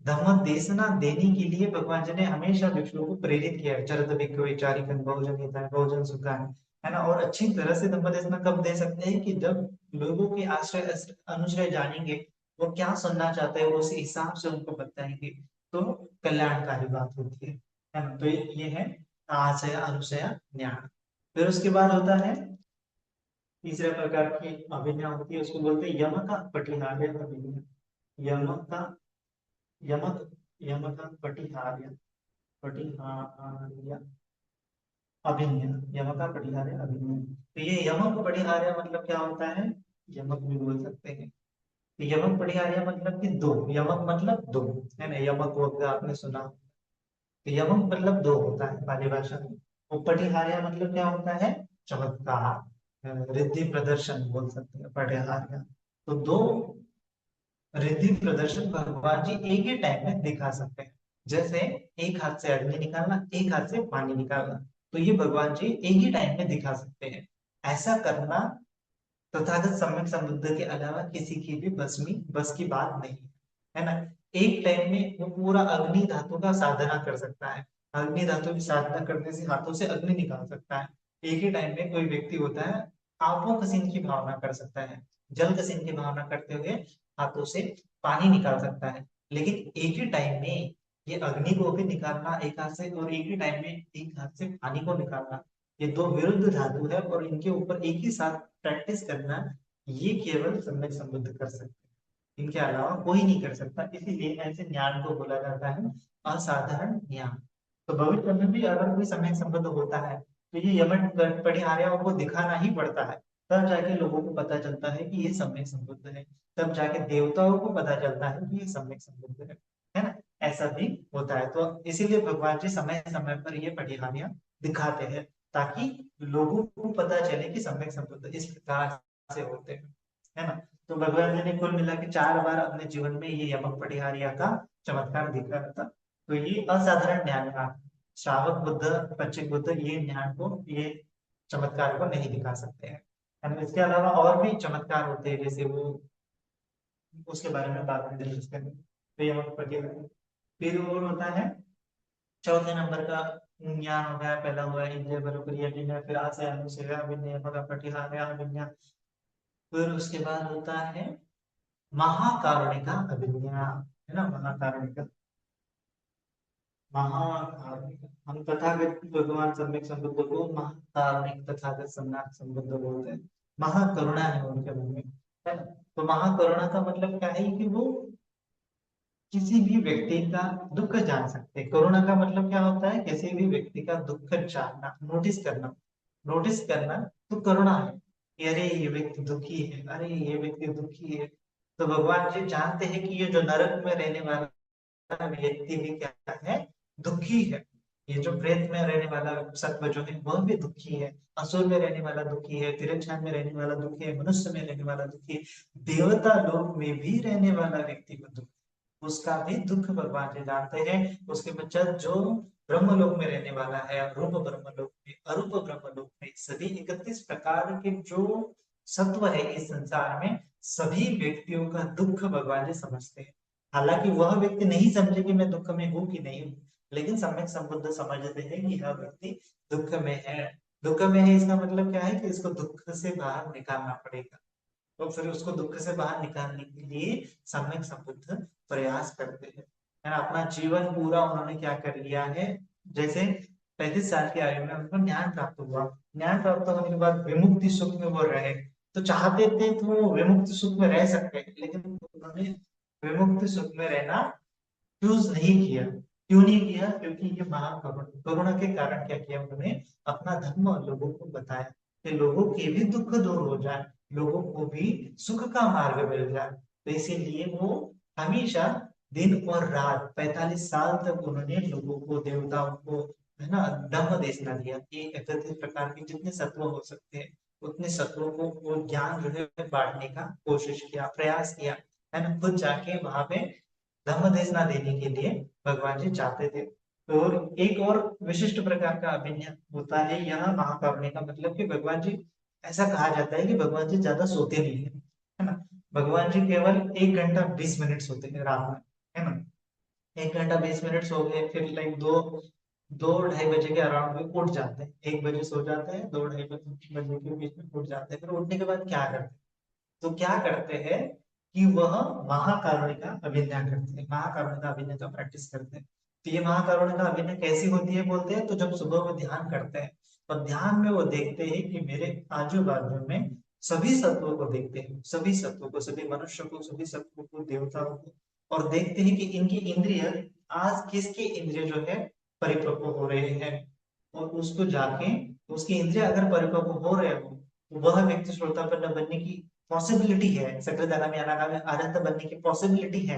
धम्म देशना देने के लिए भगवान जी ने हमेशा भिक्षुओं को प्रेरित किया है, चरत भिक्षु चारिकन बहुजन हिताय बहुजन सुखाय, है ना। और अच्छी तरह से धम्म देशना कब दे सकते हैं कि जब लोगों के आश्रय अनुश्रय जानेंगे, वो क्या सुनना चाहते हैं, वो उसी हिसाब से उनको बताएंगे, तो कल्याणकारी बात होती है ना। तो ये है आशय अनुशय ज्ञान। फिर उसके बाद होता है तीसरे प्रकार की अभिज्ञा होती है, उसको बोलते हैं यम का पटिहार्य अभिज्ञा। यम का यमक यमक पटिहार्य पटिहार्य अभिज्ञा, यमक पटिहार्य अभिज्ञा। तो ये यमक पटिहार्य मतलब क्या होता है, यमक भी बोल सकते हैं। तो यमक पटिहार्य मतलब कि दो, यमक मतलब दो, है ना, यमक वक्त आपने सुना। तो यमक मतलब दो होता है पाली भाषा में। और पटिहार्य मतलब क्या होता है, चमत्कार, रिद्धि प्रदर्शन बोल सकते हैं पटिहार्य। तो दो रिद्धि प्रदर्शन भगवान जी एक ही टाइम में दिखा सकते हैं। जैसे एक हाथ से अग्नि निकालना, एक हाथ से पानी निकालना, तो ये भगवान जी एक ही टाइम में दिखा सकते हैं। ऐसा करना तथागत सम्यक संबुद्ध के अलावा किसी की भी बस की बात नहीं है ना। एक टाइम में वो पूरा अग्नि धातु का साधना कर सकता है, अग्नि धातु की साधना करने से हाथों से अग्नि निकाल सकता है। एक ही टाइम में कोई व्यक्ति होता है आपो कसीन की भावना कर सकता है, जल कसीन की भावना करते हुए हाथों से पानी निकाल सकता है। लेकिन एक ही टाइम में ये अग्नि को भी निकालना एक हाथ से, और एक ही टाइम में एक हाथ से पानी को निकालना, ये दो विरुद्ध धातु है और इनके ऊपर एक ही साथ प्रैक्टिस करना, ये केवल सम्यक संबुद्ध कर सकते हैं, इनके अलावा कोई नहीं कर सकता। इसीलिए ऐसे ज्ञान को बोला जाता है असाधारण ज्ञान। तो भविष्य में भी अगर कोई सम्यक संबुद्ध होता है तो ये यमन परिहार्यों को दिखाना ही पड़ता है, तब जाके लोगों को पता चलता है कि ये सम्यक संबुद्ध है, तब जाके देवताओं को पता चलता है कि ये सम्यक संबुद्ध है ना। ऐसा भी होता है। तो इसीलिए भगवान जी समय समय पर ये परिहारियां दिखाते हैं, ताकि लोगों को पता चले कि सम्यक संबुद्ध इस प्रकार से होते हैं, है ना। तो भगवान जी ने कुल मिला के 4 बार अपने जीवन में ये यमक पटिहारिया का चमत्कार दिखाया था। तो ये असाधारण ज्ञान था। श्रावक बुद्ध, पच्चिम बुद्ध ये ज्ञान को, ये चमत्कार को नहीं दिखा सकते हैं। And इसके अलावा और भी चमत्कार होते हैं, जैसे वो उसके बारे में बाद में डिस्कस करेंगे। तो यमक पटिहारी फिर और होता है चौथे नंबर का ज्ञान हो गया, पहला हुआ इंद्रिय बरोबरी अभिनय, फिर आशय अनुशय अभिनय, मग पटिहार अभिनय। फिर उसके बाद होता है महाकारुणिका अभिनय, है ना, महाकारुणिका। महाकारुणिक हम तथागत भगवान सम्यक संबुद्ध को महाकारुणिक तथागत सम्यक संबुद्ध बोलते हैं। महाकरुणा है उनके मन में, है ना। तो महाकरुणा का मतलब क्या है कि वो किसी भी व्यक्ति का दुख जान सकते हैं। करुणा का मतलब क्या होता है, किसी भी व्यक्ति का दुख जानना, नोटिस करना। नोटिस करना तो करुणा है कि अरे ये व्यक्ति दुखी है, अरे ये व्यक्ति दुखी है। तो भगवान जी जानते हैं कि ये जो नरक में रहने वाला व्यक्ति भी क्या है, दुखी है। ये जो प्रेत में रहने वाला सत्व जो है वह भी दुखी है, असुर में रहने वाला दुखी है, तिरछन में रहने वाला दुखी है, मनुष्य में रहने वाला दुखी है, देवता लोक में भी रहने वाला व्यक्ति को दुख, उसका भी दुख भगवान जी जानते हैं। उसके पश्चात जो ब्रह्मलोक में रहने वाला है, रूप ब्रह्मलोक में, अरूप ब्रह्मलोक में, सभी 31 प्रकार के जो सत्व है इस संसार में, सभी व्यक्तियों का दुख भगवान जी समझते हैं। हालांकि वह व्यक्ति नहीं समझे कि मैं दुख में हूँ कि नहीं हूँ, लेकिन सम्यक संबुद्ध समझते हैं कि यह व्यक्ति दुख में है। दुख में है इसका मतलब क्या है कि इसको दुख से बाहर निकालना पड़ेगा। तो फिर उसको दुख से बाहर निकालने के लिए सम्यक संबुद्ध प्रयास करते हैं, है ना। अपना जीवन पूरा उन्होंने क्या कर लिया है, जैसे 35 साल की आयु में उनको ज्ञान प्राप्त हुआ। ज्ञान प्राप्त होने के बाद विमुक्ति सुख में वो रहे, तो चाहते थे तो वो विमुक्ति सुख में रह सकते हैं, लेकिन उन्होंने विमुक्ति सुख में रहना चूज नहीं किया। क्यों नहीं किया, क्योंकि ये महाकरुण करुणा के कारण क्या किया उन्होंने, अपना धर्म लोगों को बताया कि लोगों के भी दुख दूर हो जाए, लोगों को भी सुख का मार्ग मिल जाए। तो इसीलिए वो हमेशा दिन और रात 45 साल तक उन्होंने लोगों को, देवताओं को, है ना, दम देशना दिया कि 31 प्रकार के जितने सत्व हो सकते हैं उतने सत्वों को वो ज्ञान जो है बांटने का कोशिश किया, प्रयास किया, है ना। खुद जाके वहां पे धम्म देशना देने के लिए भगवान जी चाहते थे। तो एक और विशिष्ट प्रकार का अभिनय होता है यहाँ महाकारुण्य का, मतलब कि भगवान जी, ऐसा कहा जाता है कि भगवान जी ज्यादा सोते नहीं है ना। भगवान जी केवल 1 घंटा 20 मिनट सोते हैं रात में, है ना। 1 घंटा 20 मिनट सो गए, फिर लाइक दो 2-2:30 बजे के अराउंड में उठ जाते हैं। 1 बजे सो जाते हैं, 2-2:30 बजे के बीच में उठ जाते हैं। फिर उठने के बाद क्या करते हैं, तो क्या करते हैं कि वह महाकारुणिका अभिनय करते हैं, महाकारुणिका अभिनय का प्रैक्टिस करते हैं। तो ये महाकारुणिका अभिनय कैसी होती है बोलते हैं, तो जब सुबह वो ध्यान करते हैं और ध्यान में वो देखते हैं कि मेरे आजू बाजू में सभी सत्वों को देखते हैं, सभी सत्वों को, सभी मनुष्य को, सभी सत्वों को, देवताओं को, और देखते हैं कि इनकी इंद्रिय, आज किसके इंद्रिय जो है परिपक्व हो रहे हैं, और उसको जाके उसकी इंद्रिय अगर परिपक्व हो रहे हो तो वह व्यक्ति श्रोतापन्न बनने की पॉसिबिलिटी है, सकलदानम यानागाम में अरहत बनने की पॉसिबिलिटी है।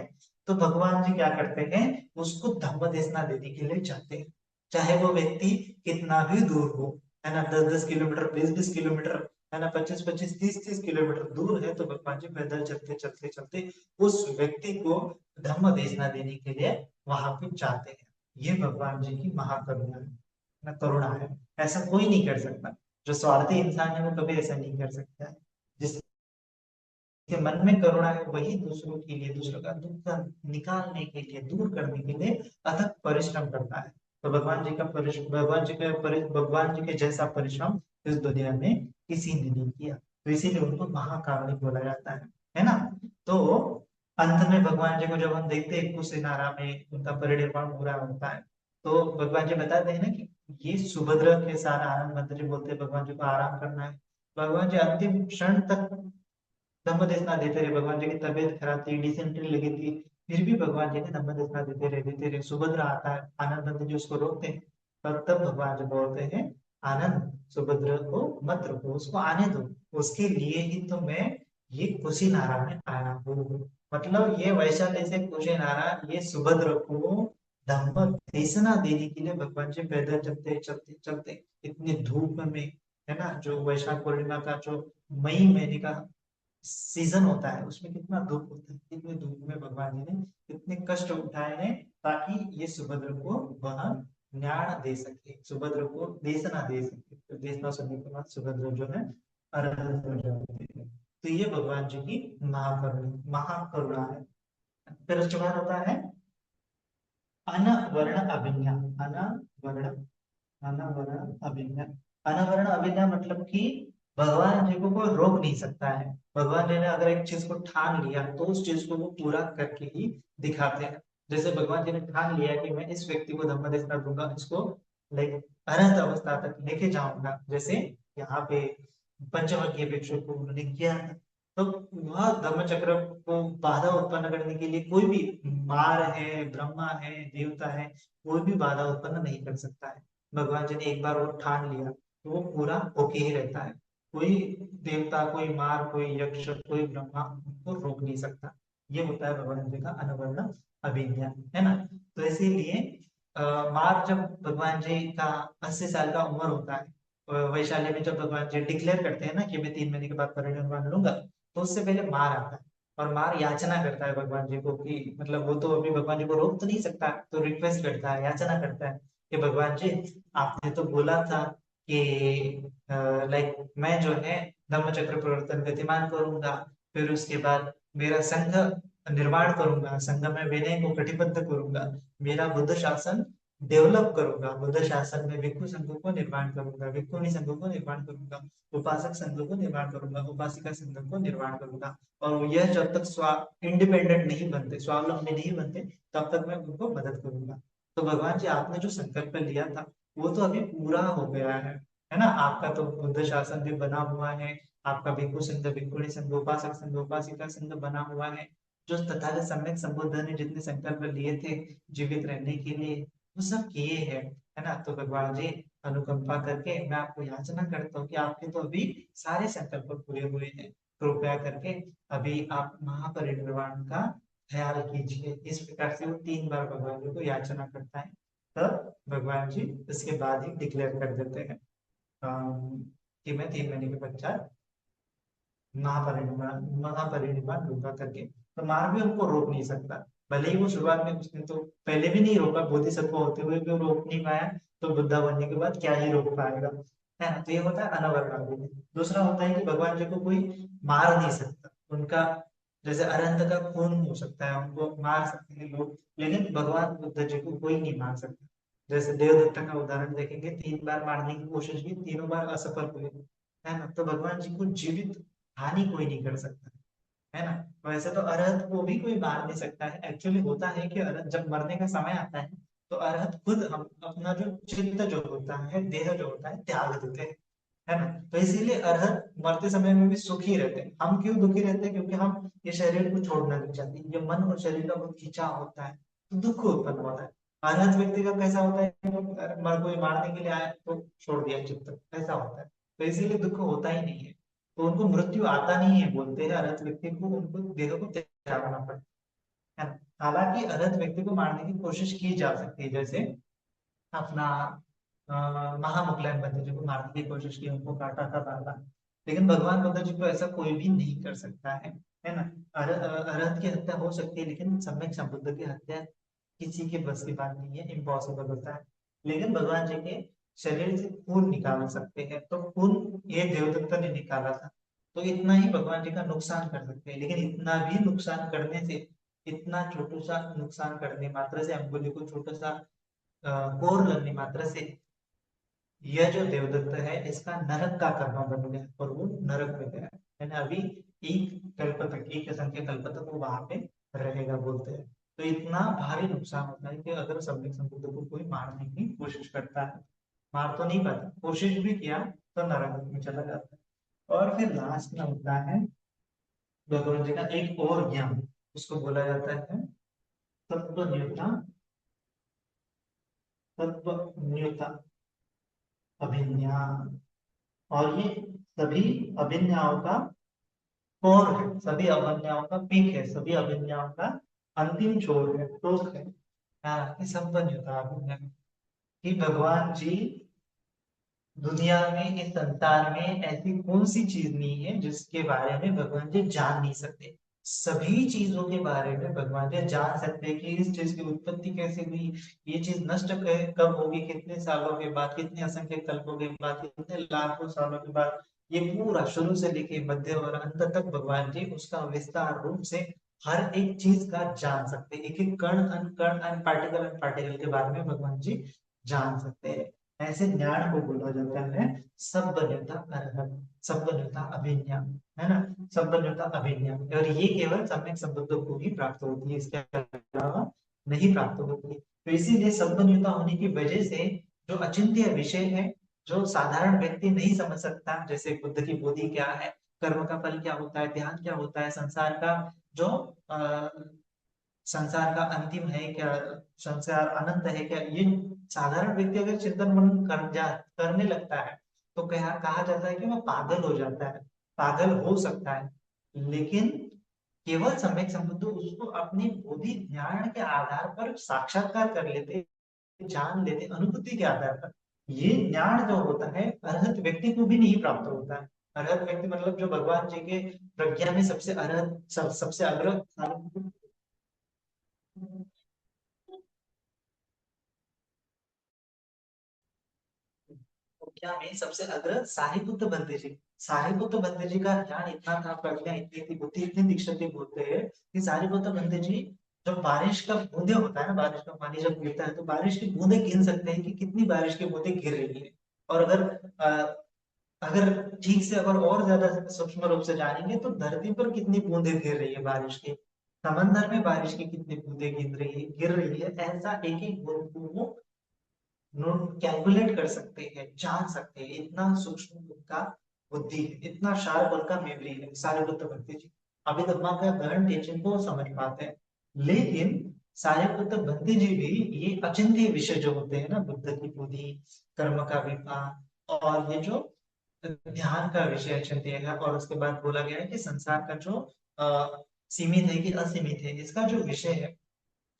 तो भगवान जी क्या करते हैं, उसको धम्म देशना देने के लिए चाहते हैं, चाहे वो व्यक्ति कितना भी दूर हो, है ना, 10-10 किलोमीटर, 20-20 किलोमीटर, है ना, 25-25, 30-30 किलोमीटर दूर है, तो भगवान जी पैदल चलते चलते चलते उस व्यक्ति को धम्म देशना देने के लिए वहां पे चाहते हैं। ये भगवान जी की महाकरुणा है ना, करुणा है। ऐसा कोई नहीं कर सकता, जो स्वार्थी इंसान है वो कभी ऐसा नहीं कर सकता है। जिस के मन में करुणा है वही दूसरों के लिए, दूसरों का दुख निकालने के लिए, दूर करने के लिए अथक परिश्रम करता है। तो भगवान जी का परिश्रम, भगवान जी के जैसा परिश्रम इस दुनिया में किसी ने नहीं किया, तो इसीलिए उनको महाकारुणिक बोला जाता है ना। तो अंत में भगवान जी को जब हम देखते हैं कुशीनारा में उनका परिनिर्वाण पूरा होता है, तो भगवान जी बताते हैं ना कि ये सुभद्रा के साथ आनंद मंत्र जी बोलते हैं भगवान जी को आराम करना है। भगवान जी अंतिम क्षण तक धम्म देशना देते रहे, भगवान जी की तबीयत खराब थी, डिसेंट्री लगी थी, फिर भी भगवान जी ने धम्म देशना देते रहे। सुभद्रा आता है, आनंद जी उसको रोकते हैं, पर तब भगवान जी बोलते हैं, आनंद सुभद्रा को मत रोको, उसको आने दो, उसके लिए ही तो मैं ये कुशीनारा में आया हूँ। मतलब ये वैशाली से कुशीनारा, ये सुभद्रा को धम्म देशना देने के लिए भगवान जी पैदल चलते चलते चलते इतनी धूप में, है ना, जो वैशाख पूर्णिमा का जो मई महीने का सीजन होता है उसमें कितना दुख होता है, कितने दुख में भगवान जी ने कितने कष्ट उठाए हैं ताकि ये सुभद्र को वह न्याय दे सके, सुभद्र को देशना दे सके। तो देशना सुनने के बाद सुभद्र जो है अर्हत हो जाती है। तो ये भगवान जी की महाकरुणा है। फिर उसके बाद होता है अनवर्ण अभिज्ञा। अनवर्ण अनवर्ण अभिज्ञा। अनवर्ण अभिज्ञा मतलब कि भगवान जी को कोई रोक नहीं सकता है। भगवान जी ने अगर एक चीज को ठान लिया तो उस चीज को वो पूरा करके ही दिखाते हैं। जैसे भगवान जी ने ठान लिया कि मैं इस व्यक्ति को धम्मदेश कर दूंगा, इसको लाइक अनंत अवस्था तक लेके जाऊंगा, जैसे यहाँ पे पंचवर्गीय भिक्षु को उन्होंने किया था। तो वह धर्म चक्र को बाधा उत्पन्न करने के लिए कोई भी मार है, ब्रह्मा है, देवता है, कोई भी बाधा उत्पन्न नहीं कर सकता है। भगवान जी ने एक बार वो ठान लिया तो वो पूरा होके ही रहता है। कोई देवता, कोई मार, कोई यक्ष, कोई ब्रह्मा उनको रोक नहीं सकता। ये होता है भगवान जी का अनवर्ण अभिज्ञा, है ना। तो इसीलिए मार जब भगवान जी का 80 साल का उम्र होता है, वैशाली में जब भगवान जी डिक्लेयर करते हैं ना कि मैं 3 महीने के बाद परिनिर्वाण लूंगा, तो उससे पहले मार आता है और मार याचना करता है भगवान जी को कि मतलब वो तो अभी भगवान जी को रोक तो नहीं सकता, तो रिक्वेस्ट करता है, याचना करता है कि भगवान जी आपने तो बोला था कि लाइक मैं जो है धम्म चक्र प्रवर्तन गतिमान करूंगा, फिर उसके बाद मेरा संघ निर्माण करूंगा, संघ में विनय को कटिबद्ध करूंगा, मेरा बुद्ध शासन डेवलप करूंगा, बुद्ध शासन में भिक्षु संघों को निर्माण करूंगा, भिक्षुणी संघों को निर्माण करूंगा, उपासक संघ को निर्माण करूंगा, उपासिका संघ को निर्माण करूंगा। और यह जब तक इंडिपेंडेंट नहीं बनते, स्वावलंबी नहीं बनते, तब तक मैं उनको मदद करूंगा। तो भगवान जी आपने जो संकल्प लिया था वो तो अभी पूरा हो गया है ना। आपका तो बुद्ध शासन भी बना हुआ है, आपका भिक्षु संघ, भिक्षुणी संघ, उपासक संघ, उपासिका संघ बना हुआ है। जो तथागत सम्यक संबुद्ध ने जितने संकल्प लिए थे जीवित रहने के लिए, वो सब किए हैं, है ना। तो भगवान जी अनुकंपा करके मैं आपको याचना करता हूँ कि आपके तो अभी सारे संकल्प पूरे हुए हैं, कृपया करके अभी आप महापरिनिर्वाण का ख्याल कीजिए। इस प्रकार से वो 3 बार भगवान जी को याचना करता है। तब भगवान जी इसके बाद ही डिक्लेयर कर देते हैं कि मैं 3 महीने के पश्चात महापरिनिर्वाण लूंगा करके। तो मार भी उनको रोक नहीं सकता। भले ही वो शुरुआत में उसने तो पहले भी नहीं रोका, बोधिसत्व होते हुए भी वो रोक नहीं पाया, तो बुद्धा बनने के बाद क्या ही रोक पाएगा, है ना। तो ये होता है अनवरत। दूसरा होता है कि भगवान जी को कोई मार नहीं सकता। उनका जैसे अरहंत का खून हो सकता है, उनको मार सकते हैं लोग, लेकिन भगवान बुद्ध जी को कोई नहीं मार सकता। जैसे देवदत्त का उदाहरण देखेंगे, 3 बार मारने की कोशिश की, तीनों बार असफल हुए, है ना। तो भगवान जी को जीवित हानि कोई नहीं कर सकता, है ना। वैसे तो अरहत को भी कोई मार नहीं सकता है। एक्चुअली होता है कि अरहत जब मरने का समय आता है तो अरहत खुद हम अपना जो चित्त जो होता है, देह जो होता है, त्याग देते हैं, है ना। तो इसीलिए अरहत मरते समय में भी सुखी रहते हैं। हम क्यों दुखी रहते हैं? क्योंकि हम ये शरीर को छोड़ना नहीं चाहते, ये मन और शरीर का बहुत खिंचाव होता है, तो दुख उत्पन्न होता है। अरहत व्यक्ति का कैसा होता है कि कोई मारने के लिए आया तो छोड़ दिया चित्त, ऐसा होता है। तो इसीलिए दुख होता ही नहीं है। तो उनको मृत्यु आता नहीं है, बोलते हैं अरहत व्यक्ति को उनको देह को त्यागना पड़ता है ना। हालांकि अरहत व्यक्ति को मारने की कोशिश की जा सकती है, जैसे अपना महामुगलन बंदे जी को मारने की कोशिश की, उनको काटा था बारबार, लेकिन भगवान बुद्ध जी को ऐसा कोई भी नहीं कर सकता है ना। अरहत की हत्या हो सकती है, लेकिन सम्यक संबुद्ध की हत्या किसी के बस की बात नहीं है, इम्पॉसिबल होता है। लेकिन भगवान जी के शरीर से खून निकाल सकते हैं, तो खून ये देवदत्त ने निकाला था, तो इतना ही भगवान जी का नुकसान कर सकते हैं। लेकिन इतना भी नुकसान करने से, इतना छोटा सा नुकसान करने मात्र से, अंगुली को छोटा सा कोर लगने मात्र से यह जो देवदत्त है इसका नरक का कर्म बन गया और वो नरक में गया, है ना। अभी एक कल्प तक, एक असंख्य कल्प तक वो वहां पे रहेगा, बोलते हैं। तो इतना भारी नुकसान होता है कि अगर सम्यक संबुद्ध को कोई मारने की कोशिश करता है, मार तो नहीं पाता, कोशिश भी किया तो नरक में चला जाता है। और फिर लास्ट में होता है भगवान जी का एक और ज्ञान, उसको बोला जाता है तत्व न्यूता, तत्व न्यूता अभिज्ञा। और ये सभी अभिज्ञाओं का कोर है, सभी अभिज्ञाओं का पीक है, सभी अभिज्ञाओं का अंतिम छोर है, टोक है। हाँ, ये संपन्न होता है अभिज्ञा कि भगवान जी दुनिया में, इस संसार में ऐसी कौन सी चीज नहीं है जिसके बारे में भगवान जी जान नहीं सकते। सभी चीजों के बारे में भगवान जी जान सकते हैं कि इस चीज की उत्पत्ति कैसे हुई, ये चीज नष्ट कब होगी, कितने सालों के बाद, कितने असंख्य कल्पों के बाद, कितने लाखों सालों के बाद। ये पूरा शुरू से लेके मध्य और अंत तक भगवान जी उसका विस्तार रूप से हर एक चीज का जान सकते हैं। एक एक कण अन पार्टिकल के बारे में भगवान जी जान सकते हैं। ऐसे ज्ञान को बोला जाता है सब्बन्यता अर्हत, सब्बन्यता अभिज्ञा, है ना। सब्बन्यता अभिज्ञा, और ये केवल सम्यक संबंधों को ही प्राप्त होती है, इसके अलावा नहीं प्राप्त होती है। तो इसीलिए सब्बन्यता होने की वजह से जो अचिंत्य विषय है, जो साधारण व्यक्ति नहीं समझ सकता, जैसे बुद्ध की बोधि क्या है, कर्म का फल क्या होता है, ध्यान क्या होता है, संसार का जो संसार का अंतिम है क्या, संसार अनंत है क्या, ये साधारण व्यक्ति अगर चिंतन मनन करने लगता है तो कहा जाता है कि वह पागल हो जाता है, पागल हो सकता है। लेकिन केवल सम्यक संबंध उसको अपनी बोधि ध्यान के आधार पर साक्षात्कार कर लेते, जान लेते, अनुभूति के आधार पर। ये ज्ञान जो होता है अरहत व्यक्ति को भी नहीं प्राप्त होता है। अरहत व्यक्ति मतलब जो भगवान जी के प्रज्ञा में सबसे अरहत सबसे अग्र क्या में सबसे अग्र सारिपुत्र बनते जी। सारिपुत्र बनते जी का ज्ञान इतना था, प्रज्ञा इतनी थी, बुद्धि इतनी दीक्षित थी, बोलते हैं कि सारिपुत्र बनते जी जब बारिश का बूंदे होता है ना, बारिश का पानी जब गिरता है तो बारिश की बूंदे गिन सकते हैं कि कितनी बारिश की बूंदे गिर रही है। और अगर ठीक से अगर और ज्यादा सूक्ष्म रूप से जानेंगे तो धरती पर कितनी बूंदे गिर रही है बारिश की, समंदर में बारिश की कितनी बूंदे गिर रही है, ऐसा एक एक बूंद को नोट कैलकुलेट कर सकते हैं, जान सकते हैं। इतना सूक्ष्म उनका बुद्धि है, इतना शार्प उनका मेमोरी है सारिपुत्र भक्ति जी। अभिधम्मा का गहन टीचिंग को समझ पाते हैं। लेकिन सारिपुत्र भक्ति जी भी ये अचिंत्य विषय जो होते हैं ना, बुद्ध की बुद्धि, कर्म का विपाक, और ये जो ध्यान का विषय अचिंत्य है, और उसके बाद बोला गया है कि संसार का जो सीमित है कि असीमित है, इसका जो विषय है।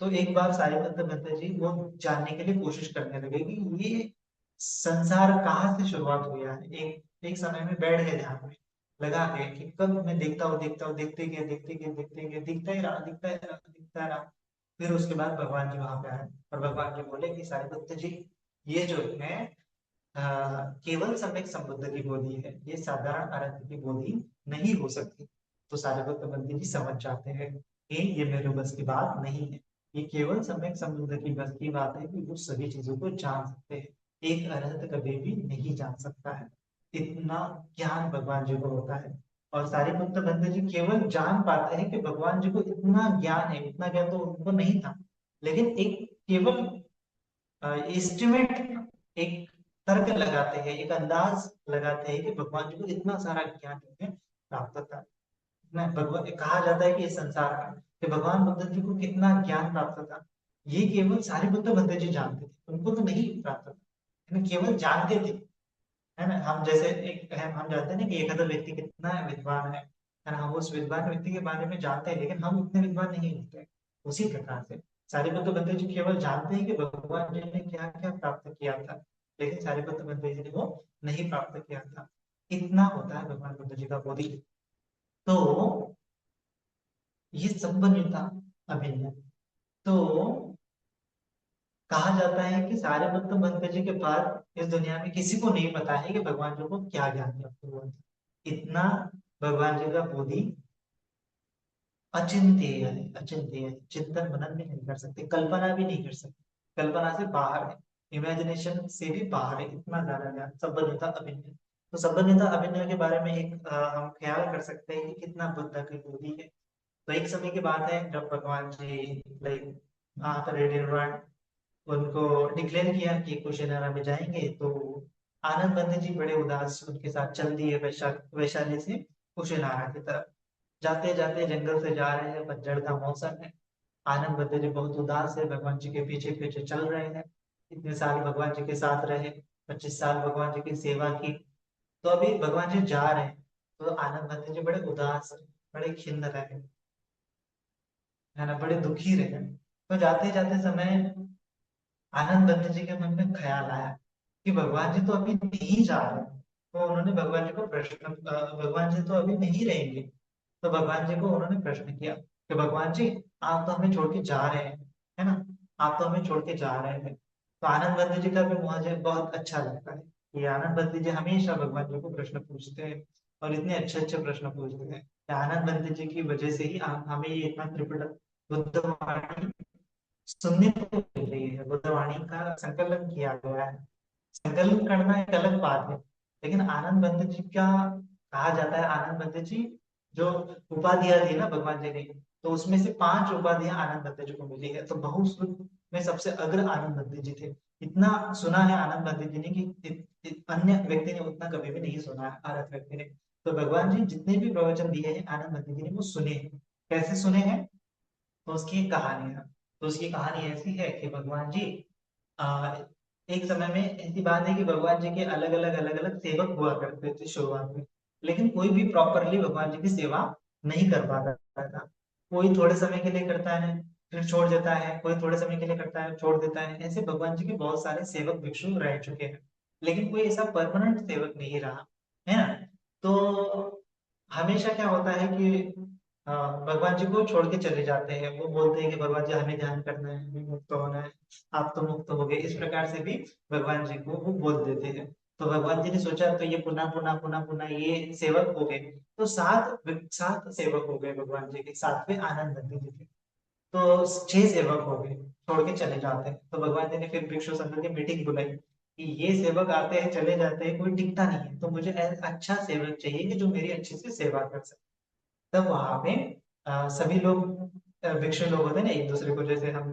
तो एक बार सारिपुत्र भट्ट जी वो जानने के लिए कोशिश करने लगे कि ये संसार कहाँ से शुरुआत हुआ है। एक एक समय में बैठ गए ध्यान में लगा के कि कब मैं देखता हूँ, देखते गए दिखता ही रहा, दिखता ही रहा। फिर उसके बाद भगवान जी वहां पे आए और भगवान जी बोले कि सारिपुत्र जी, ये जो है केवल सम्यक संबुद्ध की बोली है, ये साधारण अर्थ की बोली नहीं हो सकती। तो सारिपुत्र बंदी जी समझ जाते हैं कि ये मेरे बस की बात नहीं है, ये केवल सम्यक संबुद्ध की बस की बात है कि वो सभी चीजों को जान सकते हैं, एक अर्हत कभी भी नहीं जान सकता है। इतना ज्ञान भगवान जी को होता है। और सारिपुत्र बंदी जी केवल जान पाते हैं कि भगवान जी को इतना ज्ञान है, इतना ज्ञान तो उनको नहीं था, लेकिन एक केवल एस्टिमेट, एक तर्क लगाते हैं, एक अंदाज लगाते हैं कि भगवान जी को इतना सारा ज्ञान इन्हें प्राप्त था। भगवान कहा जाता है कि इस संसार में कि भगवान बुद्ध जी को कितना ज्ञान प्राप्त था, ये केवल सारिपुत्र बुद्ध जी जानते थे, उनको तो नहीं प्राप्त था, लेकिन केवल जानते थे। है ना, हम जैसे एक हम जानते हैं ना कि एक अदर व्यक्ति कितना विद्वान है ना, हम उस विद्वान व्यक्ति के बारे में जानते हैं, लेकिन हम उतने विद्वान नहीं होते। उसी प्रकार से सारिपुत्र बंदे जी केवल जानते हैं कि भगवान जी ने क्या क्या प्राप्त किया था, लेकिन सारिपुत्र बंदे जी ने वो नहीं प्राप्त किया था। इतना होता है भगवान बुद्ध जी का बोधि। तो ये संबंधिता अभिनय। तो कहा जाता है कि सारिपुत्र बंदे जी के बाद इस दुनिया में किसी को नहीं पता है कि भगवान जी को क्या ज्ञान प्राप्त हुआ था। इतना भगवान जी का बोधि अचिंत्य है, अचिंत्य है, चिंतन मनन भी नहीं कर सकते, कल्पना भी नहीं कर सकते, कल्पना से बाहर है, इमेजिनेशन से भी बाहर है, इतना ज्यादा ज्ञान संबंधिता अभिनय। तो संबंधिता अभिनय के बारे में एक हम ख्याल कर सकते हैं कि कितना बुद्ध की बोधि है। तो एक समय की बात है जब भगवान जी लाइक उनको डिक्लेयर किया कि कुशीनरा में जाएंगे, तो आनंद बंदे जी बड़े उदास उनके साथ चल दिए वैशाली से कुशीनरा की तरफ। जाते जाते जंगल से जा रहे हैं, पतझड़ का मौसम है, आनंद बंदे जी बहुत उदास है, भगवान जी के पीछे पीछे चल रहे हैं। इतने साल भगवान जी के साथ रहे, 25 साल भगवान जी की सेवा की, तो अभी भगवान जी जा रहे हैं, तो आनंद बंदे जी बड़े उदास रहे, बड़े खिन्न रहे, है ना, बड़े दुखी रहे। तो जाते जाते समय आनंद बंदे जी के मन में ख्याल आया कि भगवान जी तो अभी नहीं जा रहे, तो उन्होंने भगवान जी को प्रश्न, भगवान जी तो अभी नहीं रहेंगे, तो भगवान जी को उन्होंने प्रश्न किया कि भगवान जी आप तो हमें छोड़ के जा रहे हैं, है ना, आप तो हमें छोड़ के जा रहे हैं। तो आनंद बंधु जी का भी मुझे बहुत अच्छा लगता है कि आनंद बंधु जी हमेशा भगवान जी को प्रश्न पूछते हैं, और इतने अच्छे अच्छे प्रश्न पूछते हैं कि आनंद बंधु जी की वजह से ही हमें ये इतना त्रिपिटक बुद्धवाणी सुनने को मिल रही है, बुद्धवाणी का संकलन किया गया है। संकलन करना एक अलग बात है, लेकिन आनंद बंदर जी का कहा जाता है, आनंद बंदर जी जो उपाधियां दी ना भगवान जी ने, तो उसमें से 5 उपाधियां आनंद बंदर जी को मिली है, तो बहुश्रुत में सबसे अग्र आनंद बंदर जी थे। इतना सुना है आनंद बंदर जी ने कि अन्य व्यक्ति ने उतना कभी भी नहीं सुना है, आरत व्यक्ति ने। तो भगवान जी जितने भी प्रवचन दिए हैं आनंद बंदर जी ने वो सुने हैं। कैसे सुने हैं, तो उसकी एक कहानी है। तो उसकी कहानी ऐसी है कि भगवान जी आ, एक समय में ऐसी बात है कि भगवान जी के अलग अलग सेवक हुआ करते थे शुरुआत में, लेकिन कोई भी प्रॉपरली भगवान जी की सेवा नहीं कर पाता था। कोई थोड़े समय के लिए करता है, फिर छोड़ देता है, कोई थोड़े समय के लिए करता है, छोड़ देता है। ऐसे भगवान जी के बहुत सारे सेवक भिक्षु रह चुके हैं, लेकिन कोई ऐसा परमानेंट सेवक नहीं रहा, है ना। तो हमेशा क्या होता है कि भगवान जी को छोड़ के चले जाते हैं, वो बोलते हैं कि भगवान जी हमें ध्यान करना है, हमें मुक्त होना है, आप तो मुक्त हो गए, इस प्रकार से भी भगवान जी को वो बोल देते हैं। तो भगवान जी ने सोचा तो ये पुनः पुनः पुनः पुनः ये सेवक हो गए, तो 7 सेवक हो गए भगवान जी के, 7वें आनंद बंदे जी थे। तो 6 सेवक हो गए, छोड़ के चले जाते हैं। तो भगवान जी ने फिर भिक्षु संघ की मीटिंग बुलाई कि ये सेवक आते हैं चले जाते हैं, कोई टिकता नहीं है, तो मुझे अच्छा सेवक चाहिए कि जो मेरी अच्छे से सेवा कर सके। तब वहां पे सभी लोग, भिक्षु लोग होते हैं ना, एक दूसरे को, जैसे हम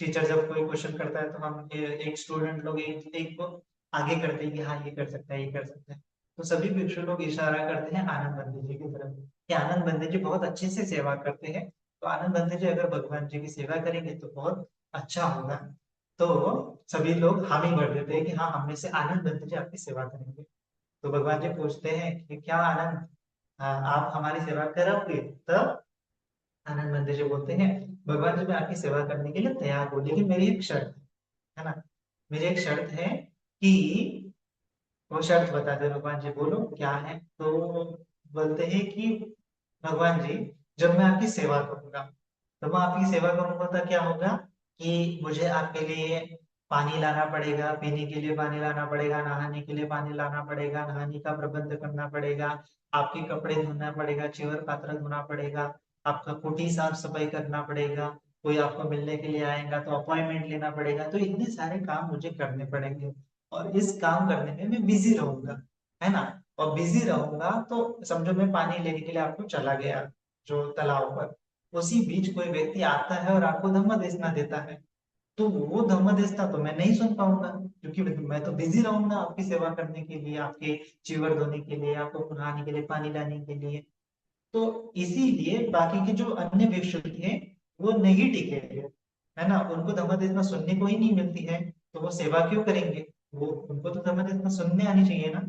टीचर जब कोई क्वेश्चन करता है तो हम एक स्टूडेंट लोग एक को आगे करते हैं कि हाँ ये कर सकता है, ये कर सकता है। तो सभी भिक्षु लोग इशारा करते हैं आनंद बंदे जी की तरफ कि आनंद बंदे जी बहुत अच्छे से सेवा करते हैं, तो आनंद बंदे जी अगर भगवान जी की सेवा करेंगे तो बहुत अच्छा होगा। तो सभी लोग हामी भर देते हैं कि हाँ हम में से आनंद बंदे जी आपकी सेवा करेंगे। तो भगवान जी पूछते हैं कि क्या आनंद, आप हमारी सेवा करोगे? तब आनंद बंदे जी बोलते हैं भगवान जी मैं आपकी सेवा करने के लिए तैयार हूँ, लेकिन मेरी एक शर्त है ना, मेरी एक शर्त है कि, वो शर्त बता दे भगवान जी, बोलो क्या है। तो बोलते हैं कि भगवान जी जब मैं आपकी सेवा करूंगा, तो मैं आपकी सेवा करूंगा तो क्या होगा कि मुझे आपके लिए पानी लाना पड़ेगा, पीने के लिए पानी लाना पड़ेगा, नहाने के लिए पानी लाना पड़ेगा, नहाने का प्रबंध करना पड़ेगा, आपके कपड़े धोना पड़ेगा, चिवर पात्र धोना पड़ेगा, आपका कुटी साफ सफाई करना पड़ेगा, कोई आपको मिलने के लिए आएगा तो अपॉइंटमेंट लेना पड़ेगा, तो इतने सारे काम मुझे करने पड़ेंगे, और इस काम करने में मैं बिजी रहूंगा, है ना। और बिजी रहूंगा तो समझो मैं पानी लेने के लिए आपको चला गया जो तालाब पर, उसी बीच कोई व्यक्ति आता है और आपको धम्मदेशना देता है, तो वो धम्मदेशना तो मैं नहीं सुन पाऊंगा, क्योंकि मैं तो बिजी रहूंगा आपकी सेवा करने के लिए, आपके चीवर धोने के लिए, आपको नहाने के लिए, पानी लाने के लिए। तो इसीलिए बाकी के जो अन्य भिक्षु थे वो नहीं टिके थे, है ना, उनको धम्मदेशना सुनने को ही नहीं मिलती है, तो वो सेवा क्यों करेंगे, वो उनको तो धम्मदेशना सुनने आनी चाहिए ना।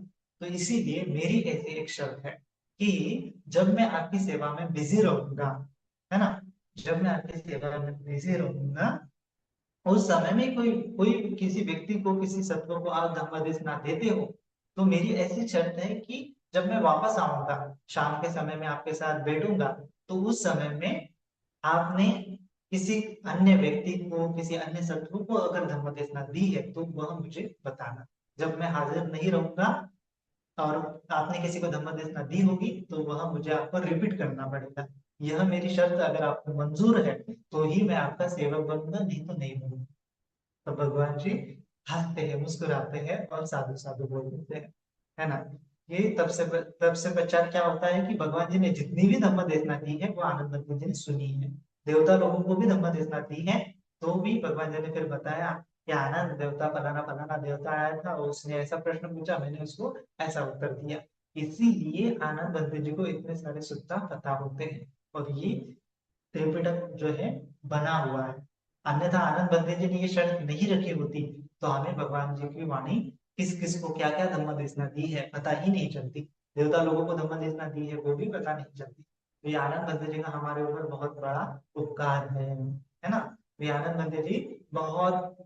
तो इसीलिए मेरी ऐसी एक शर्त है कि जब मैं आपकी सेवा में बिजी रहूंगा, है ना, जब मैं आपकी सेवा में बिजी रहूंगा, उस समय में कोई कोई किसी व्यक्ति को, किसी सत्व को आप धम्मादेश ना देते हो, तो मेरी ऐसी शर्त है कि जब मैं वापस आऊंगा, शाम के समय में आपके साथ बैठूंगा, तो उस समय में आपने किसी अन्य व्यक्ति को, किसी अन्य सत्व को अगर धम्मदेशना दी है तो वह मुझे बताना। जब मैं हाजिर नहीं रहूंगा और आपने किसी को धम्मदेशना दी होगी तो वह मुझे आपको रिपीट करना पड़ेगा। यह मेरी शर्त अगर आपको मंजूर है तो ही मैं आपका सेवक बनूंगा, नहीं तो नहीं बनूंगा। तो भगवान जी हंसते हैं, मुस्कुराते हैं और साधु साधु बोल देते हैं, है ना। ये तब से पश्चात क्या होता है कि भगवान जी ने जितनी भी धम्म देशना दी है वो आनंद बंधु जी ने सुनी है। देवता लोगों को भी धम्म देशना दी है, तो भी भगवान जी ने फिर बताया कि आनंद, देवता फलाना फलाना देवता आया था और उसने ऐसा प्रश्न पूछा, मैंने उसको ऐसा उत्तर दिया। इसीलिए आनंद बंधु जी को इतने सारे सुत्ता पता होते हैं, और ये त्रिपिटक जो है बना हुआ है। अन्यथा आनंद बंदे जी ने ये शर्त नहीं रखी होती तो हमें भगवान जी की वाणी किस किस को क्या क्या धम्म देशना दी है पता ही नहीं चलती। देवता लोगों को धम्म देशना दी है वो भी पता नहीं चलती। तो ये आनंद बंदे जी का हमारे ऊपर बहुत बड़ा उपकार है ना। तो ये आनंद बंदे जी बहुत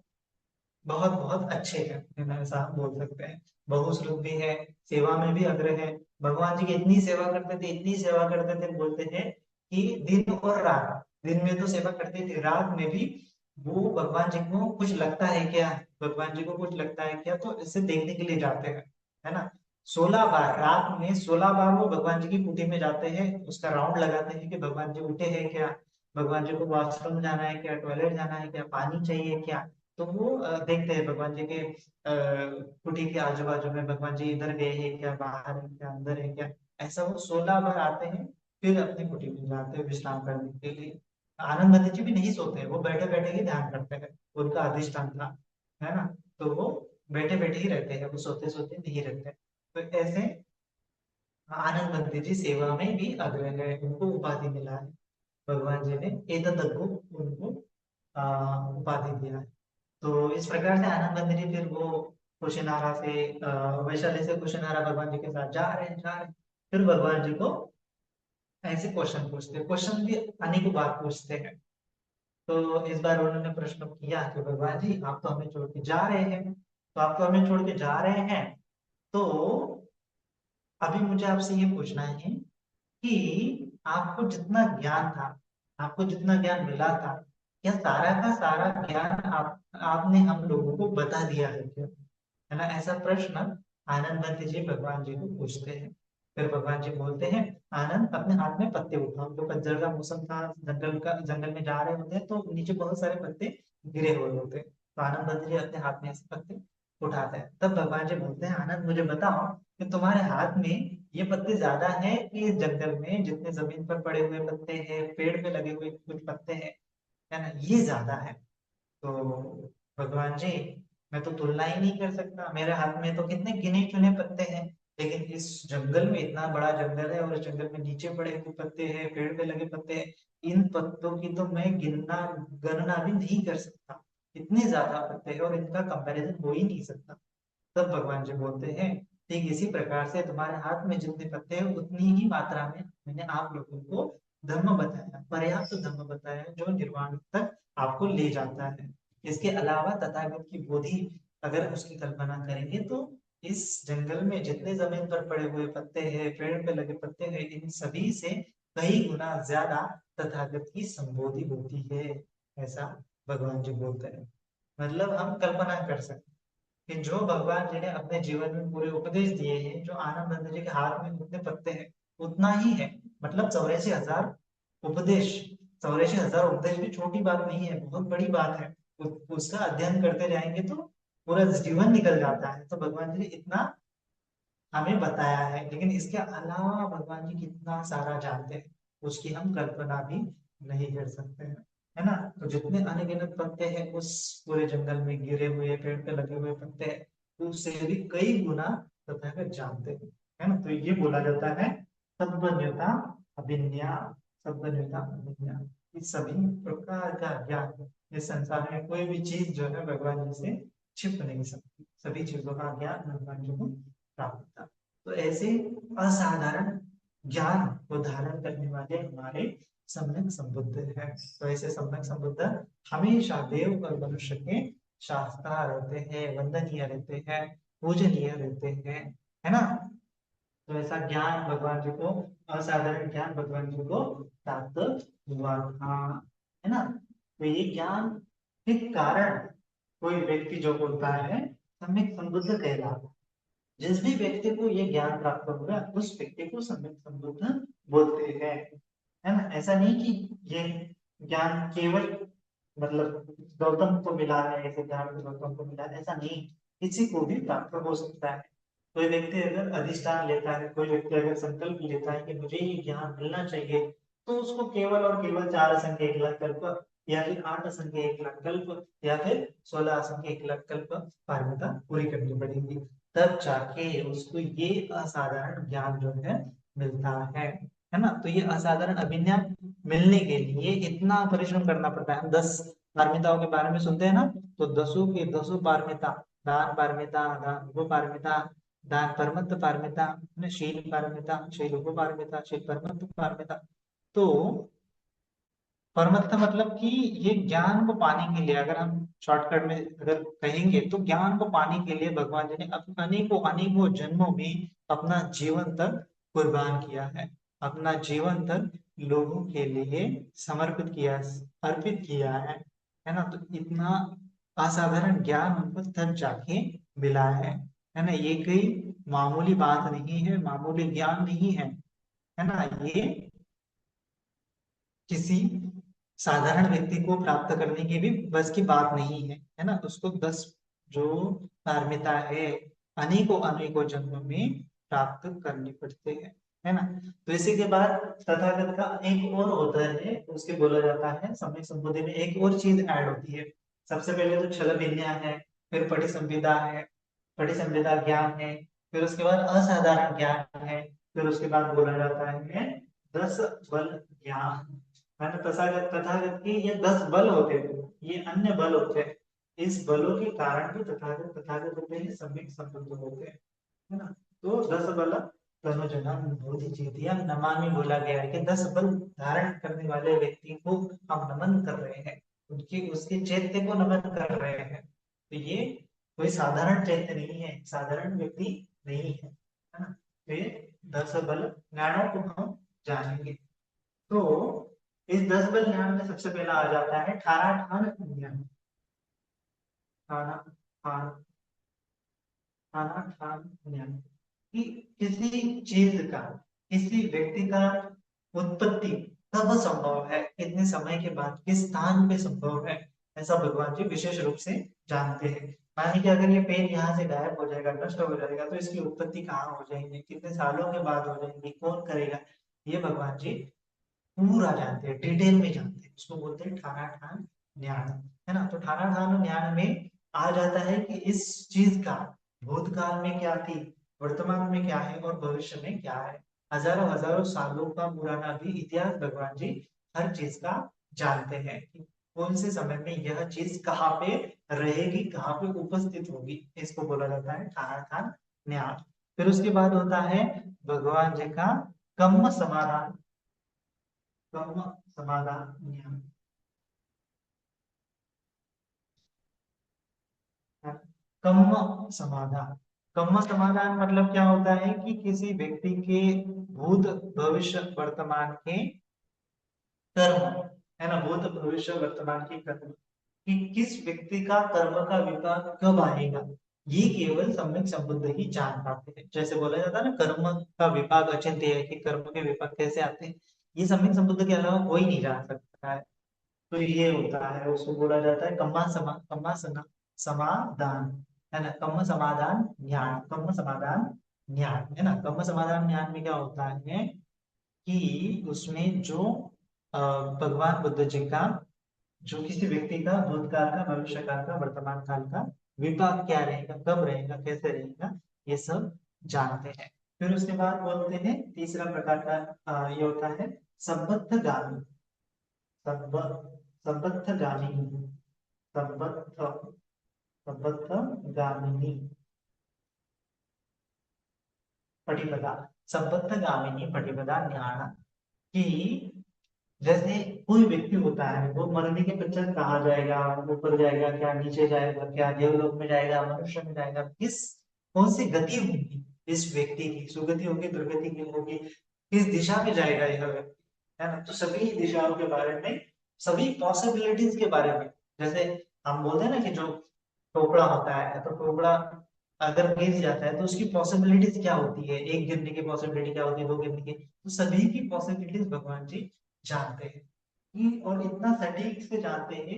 बहुत बहुत अच्छे हैं, है ना, ऐसा हम बोल सकते हैं। बहुश्रुत भी है, सेवा में भी अग्र है। भगवान जी की इतनी सेवा करते थे, इतनी सेवा करते थे, बोलते थे कि दिन और रात, दिन में तो सेवा करते थे, रात में भी वो भगवान जी को कुछ लगता है क्या, भगवान जी को कुछ लगता है क्या, तो इसे देखने के लिए जाते हैं, है ना। 16 बार, रात में 16 बार वो भगवान जी की कुटी में जाते हैं, उसका राउंड लगाते हैं कि भगवान जी उठे हैं क्या, भगवान जी को वॉशरूम जाना है क्या, टॉयलेट जाना है क्या, पानी चाहिए क्या। तो वो देखते हैं भगवान जी के कुटी के आजू बाजू में, भगवान जी इधर गए हैं क्या, बाहर है क्या, अंदर है क्या। ऐसा वो 16 बार आते हैं, फिर अपनी कुटी में जाते हैं विश्राम करने के लिए। आनंद बंदर जी भी नहीं सोते हैं, वो बैठे बैठे ही ध्यान करते हैं, उनका अधिष्ठान था, है ना। तो वो बैठे बैठे ही रहते हैं, वो सोते सोते नहीं रहते। तो ऐसे आनंद बंदर जी सेवा में भी अग्रणी है, उनको उपाधि मिला है, भगवान जी ने एतदग्गु उनको उपाधि दिया है। तो इस प्रकार से आनंद बंदर जी फिर वो कुशीनारा से वैशाली से कुशीनारा भगवान जी के साथ जा रहे हैं, जा रहे हैं। फिर भगवान जी को ऐसे क्वेश्चन पूछते हैं, क्वेश्चन भी अनेकों बार पूछते हैं। तो इस बार उन्होंने प्रश्न किया कि भगवान जी आप तो हमें छोड़ के जा रहे हैं, तो आप तो हमें छोड़ के जा रहे हैं, तो अभी मुझे आपसे ये पूछना है कि आपको जितना ज्ञान था, आपको जितना ज्ञान मिला था, क्या सारा का सारा ज्ञान आपने हम लोगों को बता दिया है क्या, है ना। ऐसा प्रश्न आनंद बंद जी भगवान जी को पूछते हैं। फिर भगवान जी बोलते हैं, आनंद अपने हाथ में पत्ते उठाओ। जो पतझड़ का मौसम था, जंगल में जा रहे होते हैं तो नीचे बहुत सारे पत्ते गिरे हुए होते हैं, तो आनंद बंद जी अपने हाथ में ऐसे पत्ते उठाते हैं। तब भगवान जी बोलते हैं, आनंद मुझे बताओ कि तुम्हारे हाथ में ये पत्ते ज्यादा है कि इस जंगल में जितने जमीन पर पड़े हुए पत्ते हैं, पेड़ पे लगे हुए कुछ पत्ते हैं, है ना, ये ज्यादा है। तो भगवान जी, मैं तो तुलना ही नहीं कर सकता, मेरे हाथ में तो कितने गिने चुने पत्ते हैं, लेकिन इस जंगल में, इतना बड़ा जंगल है और इस जंगल में नीचे पड़े हुए पत्ते हैं, पेड़ पे लगे पत्ते हैं, इन पत्तों की तो मैं गिनना गणना भी नहीं कर सकता। इतने ज्यादा पत्ते हैं और इनका कंपैरिजन हो ही नहीं सकता। तब भगवान जी बोलते हैं, ठीक इसी प्रकार से तुम्हारे हाथ में जितने पत्ते हैं उतनी ही मात्रा में मैंने आप लोगों को धर्म बताया, पर्याप्त धर्म बताया, जो निर्वाण तक आपको ले जाता है। इसके अलावा तथागत की बोधि अगर उसकी कल्पना करेंगे तो इस जंगल में जितने जमीन पर पड़े हुए पत्ते हैं, पेड़ पे लगे पत्ते हैं, इन सभी से कई गुना ज्यादा तथागत की संबोधि होती है, ऐसा भगवान जी बोलते हैं। मतलब हम कल्पना कर सकते कि जो भगवान जी ने अपने जीवन में पूरे उपदेश दिए हैं, जो आनंद जी के हाथ में उतने पत्ते हैं, उतना ही है। मतलब 84,000 उपदेश, 84,000 उपदेश भी छोटी बात नहीं है, बहुत बड़ी बात है। उसका अध्ययन करते जाएंगे तो पूरा जीवन निकल जाता है। तो भगवान जी ने इतना हमें बताया है, लेकिन इसके अलावा भगवान जी कितना सारा जानते हैं, उसकी हम कल्पना भी नहीं कर सकते हैं, है ना। तो जितने अनगिनत पत्ते हैं उस पूरे जंगल में गिरे हुए, पेड़ पे लगे हुए पत्ते हैं, उससे भी कई गुना तथागत जानते हैं, है ना। तो ये बोला जाता है तद्वन्यता अभिज्ञा, तद्वन्यता अभिज्ञा। इस सभी प्रकार का ज्ञान इस संसार में कोई भी चीज जो है भगवान जी से छिप नहीं सकती, सभी चीजों का ज्ञान भगवान जी को प्राप्त था। तो ऐसे असाधारण ज्ञान को धारण करने वाले हमारे सम्यक संबुद्ध है। तो ऐसे सम्यक संबुद्ध हमेशा देव और मनुष्य के शास्त्रा रहते हैं, वंदनीय रहते हैं, पूजनीय रहते हैं, है ना। तो ऐसा ज्ञान भगवान जी को, असाधारण ज्ञान भगवान जी को प्राप्त हुआ था, है ना। तो ये ज्ञान के कारण कोई व्यक्ति जो होता है सम्यक संबुद्ध कहलाता है। जिस भी व्यक्ति को ये ज्ञान प्राप्त होगा उस व्यक्ति को सम्यक संबुद्ध बोलते हैं, है ना। ऐसा नहीं कि ये ज्ञान केवल मतलब गौतम को मिला है, ऐसे ज्ञान गौतम को मिला है, ऐसा नहीं, किसी को भी प्राप्त हो सकता है। कोई व्यक्ति अगर अधिष्ठान लेता है, कोई व्यक्ति अगर संकल्प लेता है कि मुझे ये ज्ञान मिलना चाहिए, तो उसको केवल और केवल 4 असंख्य 1 लाख कल्प, या फिर 8 असंख्य 1 लाख कल्प, या फिर 16 असंख्य 1 लाख कल्प पारमिता पूरी करनी पड़ेगी, तब जाके उसको ये असाधारण ज्ञान जो है मिलता है ना। तो ये असाधारण अभिज्ञान मिलने के लिए इतना परिश्रम करना पड़ता है। हम 10 पारमिताओं के बारे में सुनते हैं ना, तो 10 की 10 पारमिता, दान पारमिता, दान वो पारमिता, दान परमत्त पारमिता, शील पारमिता, शील उप पारमिता, शील परमत्त पारमिता। तो परमत्ता मतलब कि ये ज्ञान को पाने के लिए, अगर हम शॉर्टकट में अगर कहेंगे तो ज्ञान को पाने के लिए भगवान जी ने अनेकों अनेकों जन्मों में अपना जीवन तक कुर्बान किया है, अपना जीवन तक लोगों के लिए समर्पित किया, अर्पित किया है ना। तो इतना असाधारण ज्ञान उनको तब जाके मिला है ना। ये कोई मामूली बात नहीं है, मामूली ज्ञान नहीं है ना। ये किसी साधारण व्यक्ति को प्राप्त करने की भी बस की बात नहीं है ना। उसको 10 जो पारमिता है, अनेकों अनेकों जन्मों में प्राप्त करनी पड़ते हैं, है ना। तो इसी के बाद तथागत का एक और होता है, उसके बोला जाता है सम्यक संबोधि में एक और चीज ऐड होती है। सबसे पहले तो छल विन्या है, फिर पटिसंभिदा है, पटिसंभिदा ज्ञान है, फिर उसके बाद असाधारण ज्ञान है, फिर उसके बाद बोला जाता है 10 बल ज्ञान, है ना। तथागत तथागत के ये 10 बल होते हैं, ये अन्य बल होते हैं। इस बलों के कारण भी तथागत तथागत होते हैं, सम्यक संबंध होते हैं, है ना। तो 10 बल तनु जना बोधि चेतिया नमामि बोला गया है कि 10 बल धारण करने वाले व्यक्ति को हम नमन कर रहे हैं, उनके उसके चैत्य को नमन कर रहे हैं। तो ये कोई साधारण चैत्य नहीं है, साधारण व्यक्ति नहीं है ना। तो ये 10 बल ज्ञानों को हम जानेंगे। तो इस 10 बल ज्ञान में सबसे पहला आ जाता है ठारा ठान ज्ञान। ठाना ठान ठाना ठान ज्ञान कि किसी चीज का, किसी व्यक्ति का उत्पत्ति कब संभव है, कितने समय के बाद, किस स्थान पे संभव है, ऐसा भगवान जी विशेष रूप से जानते हैं। मान लीजिए अगर ये पेड़ यहाँ से गायब हो जाएगा, नष्ट हो जाएगा, तो इसकी उत्पत्ति कहाँ हो जाएगी, कितने सालों के बाद हो जाएगी, कौन करेगा, ये भगवान जी पूरा जानते हैं, डिटेल में जानते हैं। उसको बोलते हैं ठाना ठान न्याण, है ना। तो ठाना ठान न्याण में आ जाता है कि इस चीज का भूतकाल में क्या थी, वर्तमान में क्या है और भविष्य में क्या है। हजारों हजारों सालों का पुराना भी इतिहास भगवान जी हर चीज का जानते हैं कि कौन से समय में यह चीज कहाँ पे रहेगी, कहाँ पे उपस्थित होगी। इसको बोला जाता है ठाना ठान न्याण। फिर उसके बाद होता है भगवान जी का कर्म समाधान, कर्म समाधान नियम, कर्म समाधान। कर्म समाधान मतलब क्या होता है कि किसी व्यक्ति के भूत भविष्य वर्तमान के कर्म, है ना, भूत भविष्य वर्तमान के कर्म, कि किस व्यक्ति का कर्म का विपाक कब आएगा, ये केवल सम्यक संबुद्ध ही जान पाते हैं। जैसे बोला जाता है ना, कर्म का विपाक अचिंत्य है, कि कर्म के विपाक कैसे आते हैं, ये सम्यक संबुद्ध के अलावा कोई नहीं जान सकता है। तो ये होता है, उसको बोला जाता है समाधान, है ना। कम्म समाधान ज्ञान, कम्म समाधान ज्ञान, है ना। कम्म समाधान ज्ञान में क्या होता है कि उसमें जो भगवान बुद्ध जी का, जो किसी व्यक्ति का भूतकाल का, भविष्य काल का, वर्तमान काल का विपाक क्या रहेगा, कब रहेगा, कैसे रहेगा, ये सब जानते हैं। फिर उसके बाद बोलते हैं तीसरा प्रकार का ये होता है संबद्ध गामी, संबद्ध गामिनी, संबद्ध संबद्ध गामिनी पटिपदा, संबद्ध गामिनी पटिपदा ज्ञान, कि जैसे कोई व्यक्ति होता है वो मरने के पश्चात कहाँ जाएगा, ऊपर जाएगा क्या, नीचे जाएगा क्या, देवलोक में जाएगा, मनुष्य में जाएगा, किस कौन सी गति होगी इस व्यक्ति की, सुगति होगी, दुर्गति की होगी, किस दिशा में जाएगा यह व्यक्ति, है ना। तो सभी दिशाओं के बारे में, सभी पॉसिबिलिटीज के बारे में, जैसे हम बोलते हैं ना कि जो टोकरा होता है, तो टोकरा अगर गिर जाता है तो उसकी पॉसिबिलिटीज क्या होती है, एक गिरने की पॉसिबिलिटी क्या होती है, दो गिरने की, तो सभी की पॉसिबिलिटीज भगवान जी जानते हैं और इतना सटीक से जानते हैं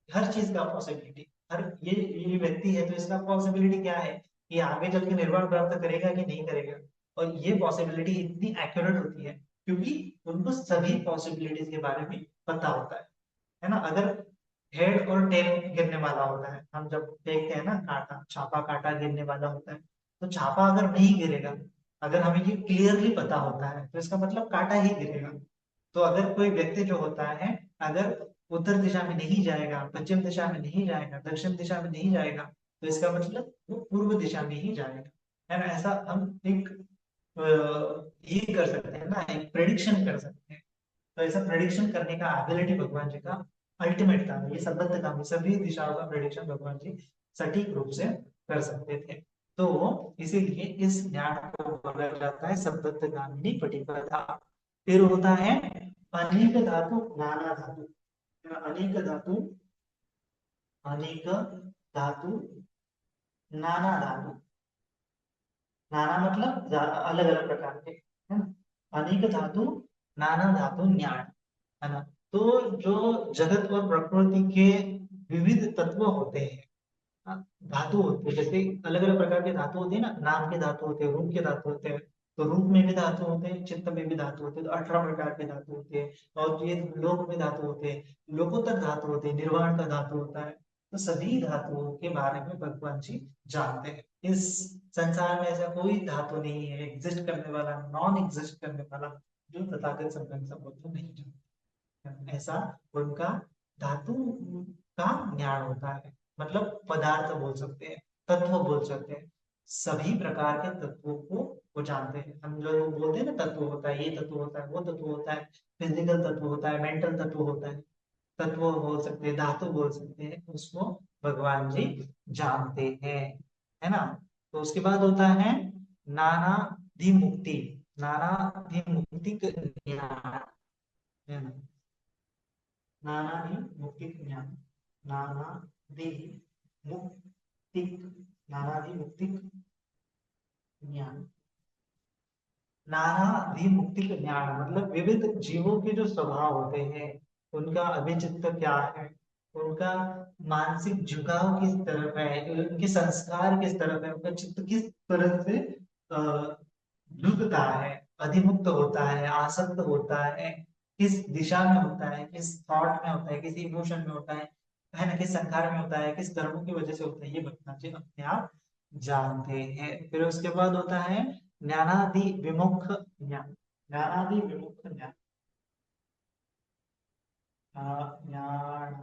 हर चीज का पॉसिबिलिटी। हर ये व्यक्ति है तो इसका पॉसिबिलिटी क्या है, ये आगे चल के निर्वाण प्राप्त करेगा कि नहीं करेगा, और ये पॉसिबिलिटी इतनी एक्यूरेट होती है क्योंकि उनको सभी पॉसिबिलिटीज के बारे में पता होता है ना। अगर हेड और टेल गिरने वाला होता है, हम जब देखते हैं ना कांटा, छापा कांटा गिरने वाला होता है, तो छापा अगर नहीं गिरेगा, अगर हमें ये क्लियरली पता होता है तो इसका मतलब कांटा ही गिरेगा। तो अगर कोई व्यक्ति जो होता है, अगर उत्तर दिशा में नहीं जाएगा, पश्चिम दिशा में नहीं जाएगा, दक्षिण दिशा में नहीं जाएगा, तो इसका मतलब वो पूर्व दिशा में ही जाएगा, है ना। ऐसा हम एक ये कर सकते हैं ना, एक प्रेडिक्शन कर सकते हैं तो ऐसा प्रेडिक्शन करने का एबिलिटी भगवान जी का अल्टीमेट था। ये सबंध काम, सभी दिशाओं का प्रेडिक्शन भगवान जी सटीक रूप से कर सकते थे। तो इसीलिए इस ज्ञान को बोला जाता है सबंध गामिनी पटिपदा। फिर होता है अनेक धातु नाना धातु। अनेक धातु, अनेक धातु, नाना धातु। नाना मतलब अलग अलग प्रकार के, है ना। अनेक धातु, नाना धातु ज्ञान, है ना। तो जो जगत और प्रकृति के विविध तत्व होते हैं, धातु होते हैं, जैसे अलग अलग प्रकार के धातु होते हैं ना, नाम के धातु होते हैं, रूप के धातु होते हैं। तो रूप में भी धातु होते हैं, चित्त में भी धातु होते हैं, तो 18 प्रकार के धातु होते हैं। और ये लोक में धातु होते हैं, लोकोत्तर धातु होते हैं, निर्वाण का धातु होता है। तो सभी धातुओं के बारे में भगवान जी जानते हैं। इस संसार में ऐसा कोई धातु नहीं है एग्जिस्ट करने वाला, नॉन एग्जिस्ट करने वाला, जो तथागत संबंध संबंध नहीं जानते। ऐसा उनका धातु का ज्ञान होता है। मतलब पदार्थ बोल सकते हैं, तत्व बोल सकते हैं, सभी प्रकार के तत्वों को वो जानते हैं। हम लोग बोलते हैं ना, तत्व होता है, ये तत्व होता है, वो तत्व होता है, फिजिकल तत्व होता है, मेंटल तत्व होता है, तत्व बोल सकते हैं, धातु बोल सकते हैं, उसको भगवान जी जानते हैं, है ना। तो उसके बाद होता है नाना धी मुक्ति। नाना धी मुक्ति ज्ञान, है ना। नाना धी मुक्ति ज्ञान, नाना धी मुक्तिक, नाना धी मुक्तिक ज्ञान। नानाधि मुक्ति का ज्ञान मतलब विविध जीवों के जो स्वभाव होते हैं, उनका अभिचित्त क्या है, उनका मानसिक झुकाव किस तरफ है, उनके संस्कार किस तरफ है, उनका चित्त किस तरह से झुकता है, अधिमुक्त होता है, आसक्त होता है, किस दिशा में होता है, किस थॉट में होता है, किस इमोशन में होता है ना, किस संस्कार में होता है, किस कर्मों की वजह से होता है, ये भगवान जी अपने आप जानते हैं। फिर उसके बाद होता है ज्ञानादि विमुख ज्ञान। ज्ञानादि विमुख ज्ञान, ज्ञानादि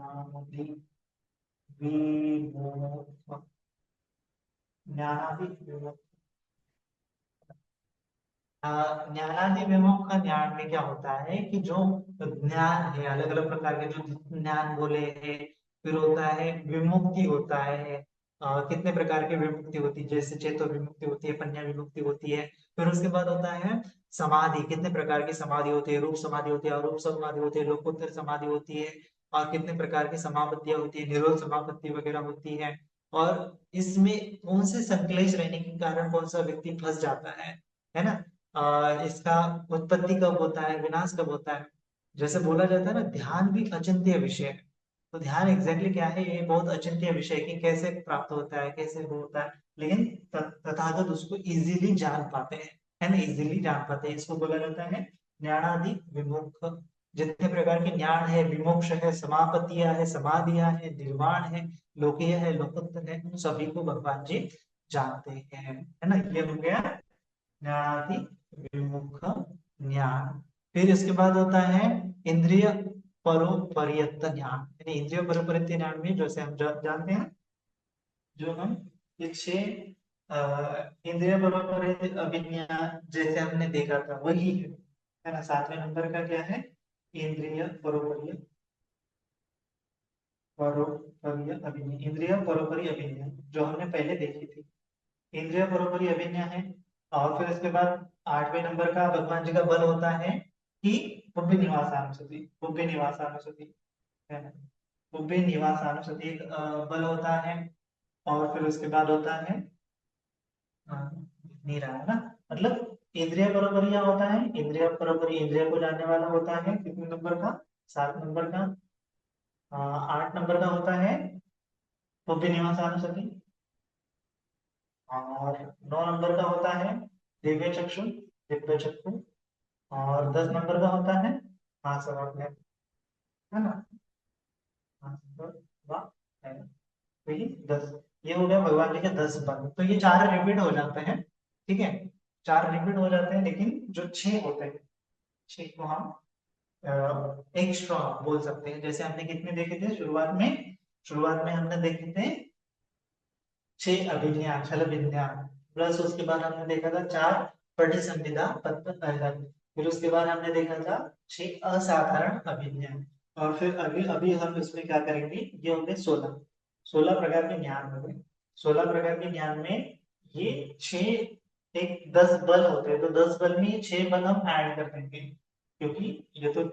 विमुख, ज्ञानादि विमुख। ज्ञानादि विमुख का ज्ञान में क्या होता है कि जो ज्ञान है, अलग अलग प्रकार के जो ज्ञान बोले हैं, फिर होता है विमुक्ति होता है। कितने प्रकार की विमुक्ति होती है, जैसे चेतो विमुक्ति होती है, पन्या विमुक्ति होती है। फिर उसके बाद होता है समाधि, कितने प्रकार की समाधि होती है, रूप समाधि होती है, अरूप समाधि होती है, लोकोत्तर समाधि होती है। और कितने प्रकार की समापत्तियां होती है, निरोध समापत्ति वगैरह होती है। और इसमें कौन से संकलेश रहने के कारण कौन सा व्यक्ति फंस जाता है ना। इसका उत्पत्ति कब होता है, विनाश कब होता है। जैसे बोला जाता है ना, ध्यान भी अचिंत्य विषय है। तो ध्यान एग्जैक्टली क्या है, ये बहुत अचिंत्य विषय है कि कैसे प्राप्त होता है, कैसे होता है। लेकिन तथागत उसको इजीली जान पाते हैं, है ना, इजीली जान पाते हैं। इसको बोला जाता है ज्ञानादि विमुख। जितने प्रकार के ज्ञान है, विमोक्ष है, समापत्तियां है, समाधियां है, निर्वाण है, लोकीय है, लोकोत्तर है, उन सभी को भगवान जी जानते हैं, है ना। ये हो गया ज्ञानादि विमुख ज्ञान। फिर इसके बाद होता है इंद्रिय परोपरियत ज्ञान। यानी इंद्रिय परोपरियत ज्ञान में जैसे हम जानते हैं, जो हम ये छह इंद्रिय परोपरियत अभिज्ञा जैसे हमने देखा था वही है ना। 7वें नंबर का क्या है, इंद्रिय परोपरियत, परोपरिय अभिज्ञा, इंद्रिय परोपरि अभिज्ञा जो हमने पहले देखी थी, इंद्रिय परोपरि अभिज्ञा है। और फिर इसके बाद 8वें नंबर का भगवान जी का बल होता है कि बुद्धि निवासानुसति, बुद्धि निवासानुसति, है ना। बुद्धि निवासानुसति एक बल होता है। और फिर उसके बाद होता है नीरा, है ना। मतलब इंद्रिय परोपरि होता है, इंद्रिय परोपरि इंद्रिय को जानने वाला होता है कितने नंबर का, 7 नंबर का। 8 नंबर का होता है बुद्धि निवासानुसति। और 9 नंबर का होता है दिव्य चक्षु, दिव्य चक्षु। और 10 नंबर का होता है हाँ सब है ना। हाँ है। तो ये 10, ये हो गया भगवान जी के 10 बल। तो ये 4 रिपीट हो जाते हैं, ठीक है। 4 रिपीट हो जाते हैं, लेकिन जो 6 होते हैं, 6 को हम एक्स्ट्रा बोल सकते हैं। जैसे हमने कितने देखे थे शुरुआत में, शुरुआत में हमने देखे थे 6 अभिज्ञा, छल विद्या, प्लस उसके बाद हमने देखा था 4 पटी संविदा, फिर उसके बाद हमने देखा था 6 असाधारण अभिज्ञान। और फिर अभी अभी हम इसमें क्या करेंगे, ये होंगे 16 16 प्रकार के ज्ञान हो गए। 16 प्रकार के ज्ञान में ये 6 एक 10 बल होते हैं, तो 10 बल में ये 6 बल हम ऐड कर देंगे, क्योंकि ये तो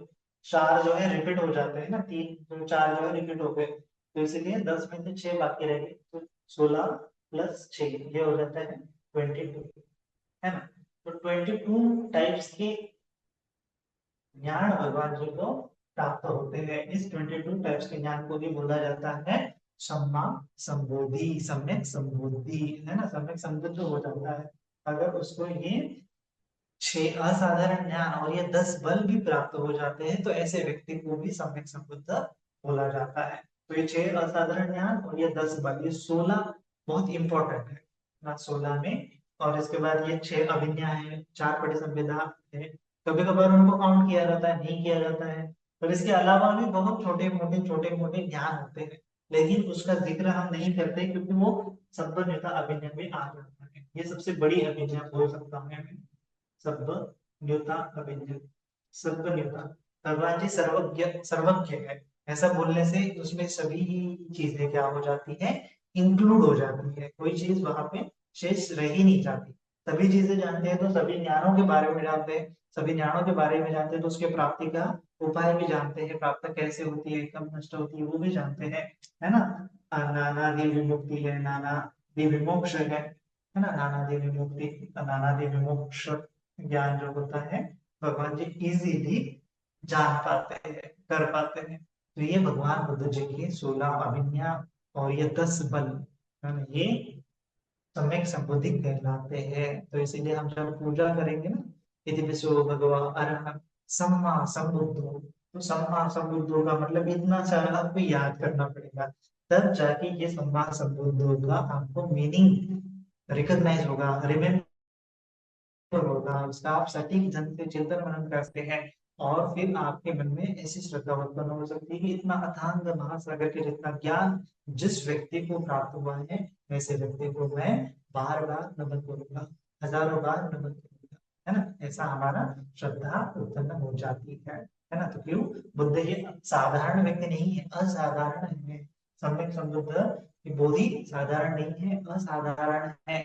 4 जो है रिपीट हो जाते हैं ना, 3 तो 4 जो है रिपीट हो गए, तो इसलिए 10 में से 6 बाकी रह गए, तो 16 प्लस 6 ये हो जाता है 22, है ना। तो 22 टाइप्स के ज्ञान भगवान जी को प्राप्त होते हैं। इस 22 टाइप्स के ज्ञान को भी बोला जाता है सम्मा संबोधि, सम्यक संबोधि, है ना, सम्यक संबुद्ध हो जाता है अगर उसको ये 6 असाधारण ज्ञान और ये 10 बल भी प्राप्त हो जाते हैं, तो ऐसे व्यक्ति को भी सम्यक संबुद्ध बोला जाता है। तो ये 6 असाधारण ज्ञान और ये 10 बल, ये 16 बहुत इंपॉर्टेंट है ना, 16 में। और इसके बाद ये 6 अभिज्ञा है, 4 पटिसंवेदा है, कभी कभार उनको काउंट किया जाता है, नहीं किया जाता है। पर इसके अलावा भी बहुत छोटे मोटे ज्ञान होते हैं, लेकिन उसका जिक्र हम नहीं करते क्योंकि वो संपन्नता अभिज्ञा में आ जाता है। ये सबसे बड़ी अभिज्ञा बोल सकता हूँ मैं, सर्वज्ञता अभिज्ञा, सर्वज्ञता। भगवान जी सर्वज्ञ सर्वज्ञ है, ऐसा बोलने से उसमें सभी चीजें क्या हो जाती है, इंक्लूड हो जाती है, कोई चीज वहां पे शेष रह ही नहीं जाती। सभी चीजें जानते हैं तो सभी ज्ञानों के बारे में जानते हैं, सभी ज्ञानों के बारे में जानते हैं तो उसके प्राप्ति का उपाय भी जानते हैं, प्राप्त कैसे होती है, कब नष्ट होती है, वो भी जानते हैं, है ना। नाना दी विमुक्ति है, नाना दी विमोक्ष है ना, नाना दी विमुक्ति, नाना दी विमोक्ष ज्ञान जो होता है भगवान जी इजीली जान पाते हैं, कर पाते हैं। तो ये भगवान बुद्ध जी की 16 अभिज्ञा और ये 10 बल, है ना, ये सम्यक संबोधि कहलाते हैं। तो इसीलिए हम जब पूजा करेंगे ना, इति विश्व भगवा अरहं सम्मा संबुद्धो, तो सम्मा संबुद्धो का मतलब इतना सारा आपको याद करना पड़ेगा, तब जाके ये सम्मा संबुद्धो का आपको मीनिंग रिकॉग्नाइज होगा, रिमेम्बर होगा, उसका आप सटीक ढंग से चिंतन मनन करते हैं। और फिर आपके मन में ऐसी श्रद्धा उत्पन्न हो सकती है कि इतना अथांग महासागर के जितना ज्ञान जिस व्यक्ति को प्राप्त हुआ है, वैसे व्यक्ति को मैं बार बार नमन करूंगा, हजारों बार नमन करूंगा, है ना, ऐसा हमारा श्रद्धा उत्पन्न हो जाती है ना। तो क्यों, बुद्ध ये साधारण व्यक्ति नहीं है, असाधारण है। सम्यक संबुद्ध ये बोधि साधारण नहीं है, असाधारण है,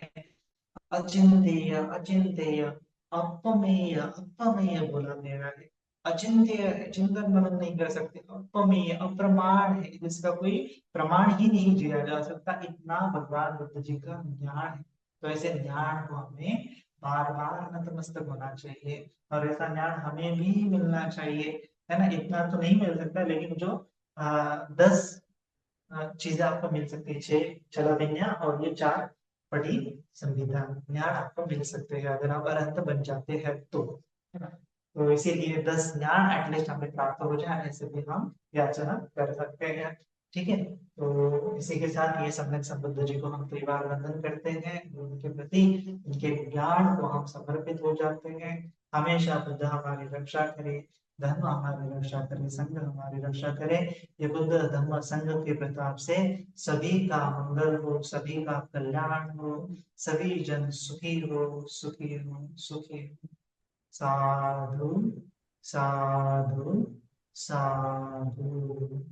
अचिंत्य अचिंत्य, अपमेय अपमेय बोला गया है। अचिंत्य है, चिंतन मनन नहीं कर सकते, अपमेय अप्रमाण है, जिसका कोई प्रमाण ही नहीं दिया जा सकता, इतना भगवान बुद्ध जी का ज्ञान है। तो ऐसे ज्ञान को हमें बार बार नतमस्तक होना चाहिए, और ऐसा ज्ञान हमें भी मिलना चाहिए, है ना। इतना तो नहीं मिल सकता, लेकिन जो 10 चीजें आपको मिल सकती है, 6 चला और ये 4 पढ़ी संविधान ज्ञान आपको मिल सकते हैं अगर आप अरहंत बन जाते हैं तो, है ना। तो इसीलिए 10 ज्ञान एटलीस्ट हमें प्राप्त हो जाए, ऐसे भी हम याचना कर सकते हैं। ठीक है, तो इसी के साथ ये सम्यक संबुद्ध जी को हम परिवार वंदन करते हैं, उनके प्रति उनके ज्ञान को हम समर्पित हो जाते हैं। हमेशा बुद्ध हमारी रक्षा करे, धर्म हमारी रक्षा करे, संघ हमारी रक्षा करे। ये बुद्ध धम्म संघ के प्रताप से सभी का मंगल हो, सभी का कल्याण हो, सभी जन सुखी हो, सुखी हो, सुखी हो। साधु साधु साधु।